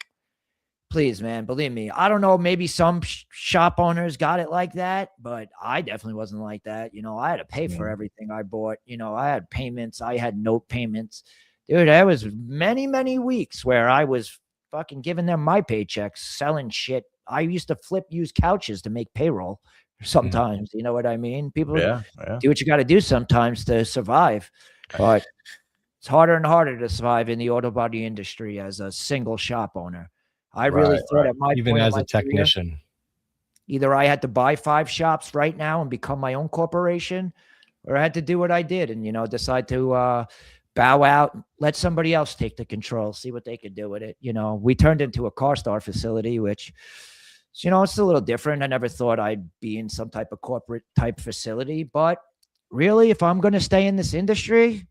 Please, man, believe me. I don't know. Maybe some shop owners got it like that, but I definitely wasn't like that. You know, I had to pay for everything I bought. You know, I had payments. I had note payments. Dude, there was many, many weeks where I was fucking giving them my paychecks, selling shit. I used to flip used couches to make payroll sometimes. You know what I mean? People Yeah. do what you got to do sometimes to survive. But it's harder and harder to survive in the auto body industry as a single shop owner. I really thought at my Even point as in a my career, technician. either I had to buy 5 shops right now and become my own corporation, or I had to do what I did and, you know, decide to bow out, let somebody else take the control, see what they could do with it. You know, we turned into a CarStar facility, which, you know, it's a little different. I never thought I'd be in some type of corporate type facility, but really, if I'm going to stay in this industry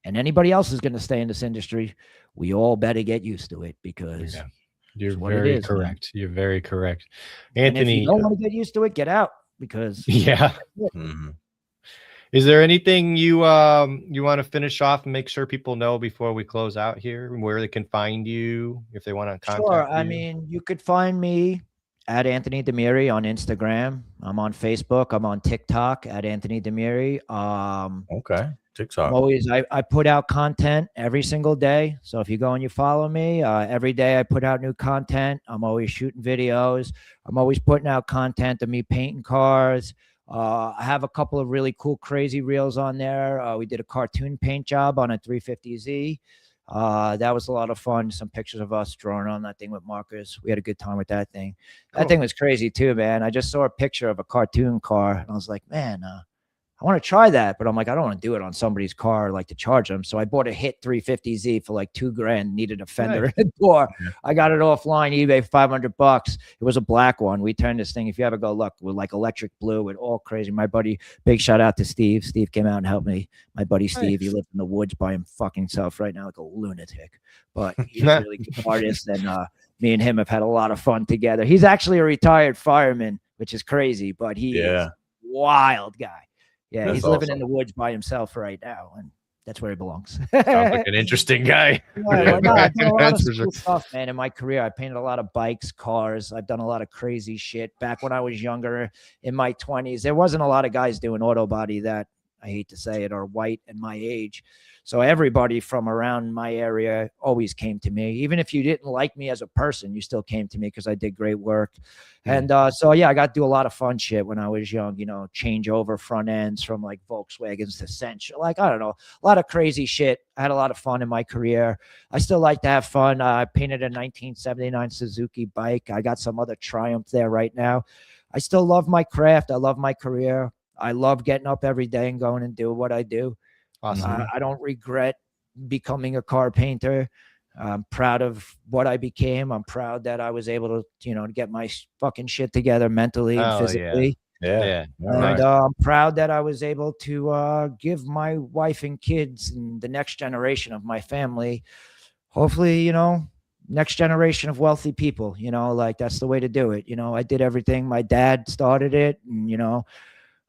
and anybody else is going to stay in this industry, we all better get used to it because you're what it very is, man. correct. You're very correct. And if Anthony, you don't want to get used to it, get out because yeah. Mhm. Is there anything you want to finish off and make sure people know before we close out here, where they can find you if they want to contact sure. you? I mean, you could find me at Anthony DeMieri on Instagram. I'm on Facebook. I'm on TikTok at Anthony DeMieri. Okay. TikTok. I'm always I put out content every single day. So if you go and you follow me, every day I put out new content. I'm always shooting videos. I'm always putting out content of me painting cars. I have a couple of really cool, crazy reels on there. We did a cartoon paint job on a 350Z. That was a lot of fun. Some pictures of us drawing on that thing with markers. We had a good time with that thing. That thing was crazy too, man. I just saw a picture of a cartoon car and I was like, man, I want to try that, but I'm like, I don't want to do it on somebody's car, like to charge them. So I bought a Hit 350Z for like $2,000. Needed a fender and a door. Yeah. I got it offline, eBay, $500. It was a black one. We turned this thing. If you ever go look, with like electric blue, with all crazy. My buddy, big shout out to Steve. Steve came out and helped me. My buddy Steve, he lived in the woods by him fucking self right now, like a lunatic. But he's a really good artist, and me and him have had a lot of fun together. He's actually a retired fireman, which is crazy, but he is a wild guy. Yeah, That's he's living awesome. in the woods by himself right now, and that's where he belongs. Sounds like an interesting guy. I've done a lot of That's for cool sure. stuff, man. In my career, I painted a lot of bikes, cars. I've done a lot of crazy shit. Back when I was younger, in my 20s, there wasn't a lot of guys doing auto body that, I hate to say it, are white and my age. So everybody from around my area always came to me. Even if you didn't like me as a person, you still came to me because I did great work. And so, yeah, I got to do a lot of fun shit when I was young, you know, change over front ends from like Volkswagens to Sentra. Like, I don't know, a lot of crazy shit. I had a lot of fun in my career. I still like to have fun. I painted a 1979 Suzuki bike. I got some other Triumph there right now. I still love my craft. I love my career. I love getting up every day and going and do what I do. Awesome. I don't regret becoming a car painter. I'm proud of what I became. I'm proud that I was able to, you know, get my fucking shit together mentally and physically. Yeah. And I'm proud that I was able to give my wife and kids and the next generation of my family, hopefully, you know, next generation of wealthy people, you know, like that's the way to do it. You know, I did everything. My dad started it, and, you know,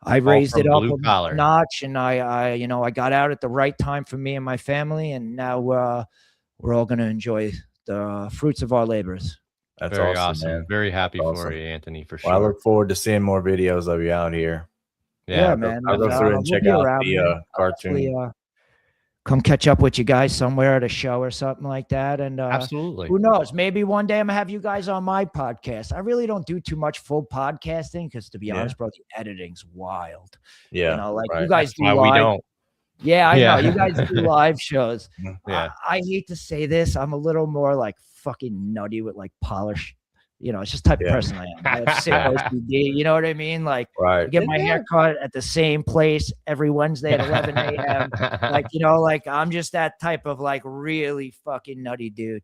I raised it up a notch, and I, you know, I got out at the right time for me and my family, and now we're all going to enjoy the fruits of our labors. That's very awesome. Man. Very happy for you, Anthony, for sure. Well, I look forward to seeing more videos of you out here. Yeah, man. I'll go through and check out the cartoon. Come catch up with you guys somewhere at a show or something like that. And absolutely, who knows? Maybe one day I'm gonna have you guys on my podcast. I really don't do too much full podcasting because, to be honest, bro, the editing's wild. Yeah, you know, like you guys do live. We don't. Yeah, I know. You guys do live shows. Yeah, I hate to say this. I'm a little more like fucking nutty with like polish. You know, it's just the type of person I am. I have OCD, you know what I mean? Like, I get my hair cut at the same place every Wednesday at 11 a.m. Like, you know, like I'm just that type of like really fucking nutty dude.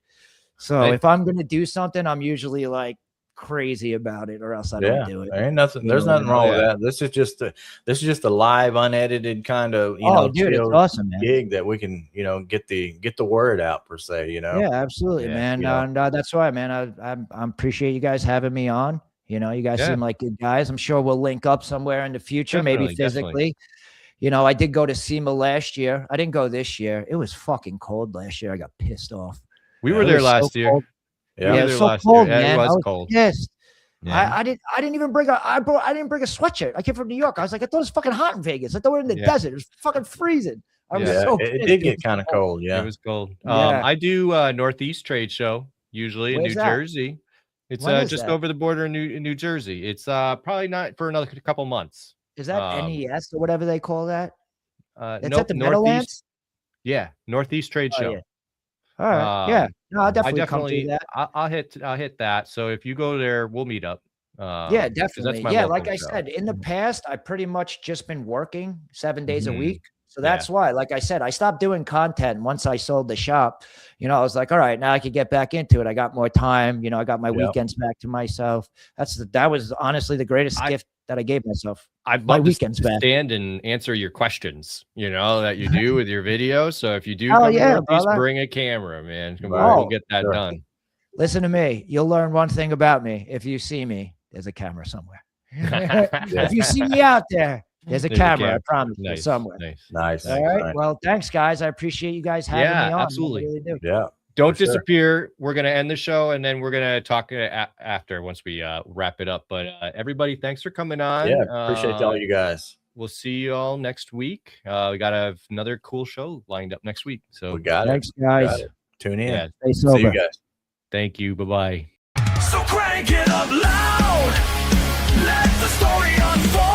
So if I'm going to do something, I'm usually like crazy about it, or else I don't do it. There ain't nothing. There's nothing wrong with that. This is just a live, unedited kind of dude, it's awesome, man. Gig that we can get the word out per se. Yeah, absolutely, man. And that's why, man. I appreciate you guys having me on. You know, you guys seem like good guys. I'm sure we'll link up somewhere in the future, maybe physically. Definitely. You know, I did go to SEMA last year. I didn't go this year. It was fucking cold last year. I got pissed off. We were there last year. Cold. Yeah, it was so cold, man. It was cold. Yes. Yeah. I didn't even bring I didn't bring a sweatshirt. I came from New York. I was like, I thought it was fucking hot in Vegas. I thought we were in the desert. It was fucking freezing. I was so pissed. It did get kind of cold. Yeah, it was cold. I do Northeast Trade Show usually in New Jersey. It's just over the border in New Jersey. It's probably not for another couple months. Is that NES or whatever they call that? It's nope, at the Meadowlands? Yeah, Northeast Trade Show. Yeah. All right. Yeah. No, I'll definitely come to that. I'll hit that. So if you go there, we'll meet up. Yeah, definitely. Yeah, like I said, in the past, I pretty much just been working 7 days a week. So that's why, like I said, I stopped doing content once I sold the shop. You know, I was like, all right, now I could get back into it. I got more time. You know, I got my weekends back to myself. That was honestly the greatest gift that I gave myself. I'd love to stand and answer your questions, you know, that you do with your videos. So if you do come here, please bring a camera, man. We'll get that done. Listen to me. You'll learn one thing about me. If you see me, there's a camera somewhere. If you see me out there, there's a camera. I promise you, somewhere. Nice. All right. Well, thanks, guys. I appreciate you guys having me on. Absolutely. Really do. Yeah. Don't disappear. We're going to end the show, and then we're going to talk after once we wrap it up. But everybody, thanks for coming on. Yeah, appreciate all you guys. We'll see you all next week. We got another cool show lined up next week. So we got thanks, guys. Got it. Tune in. Yeah. Stay sober. See you guys. Thank you. Bye-bye. So crank it up loud. Let the story unfold.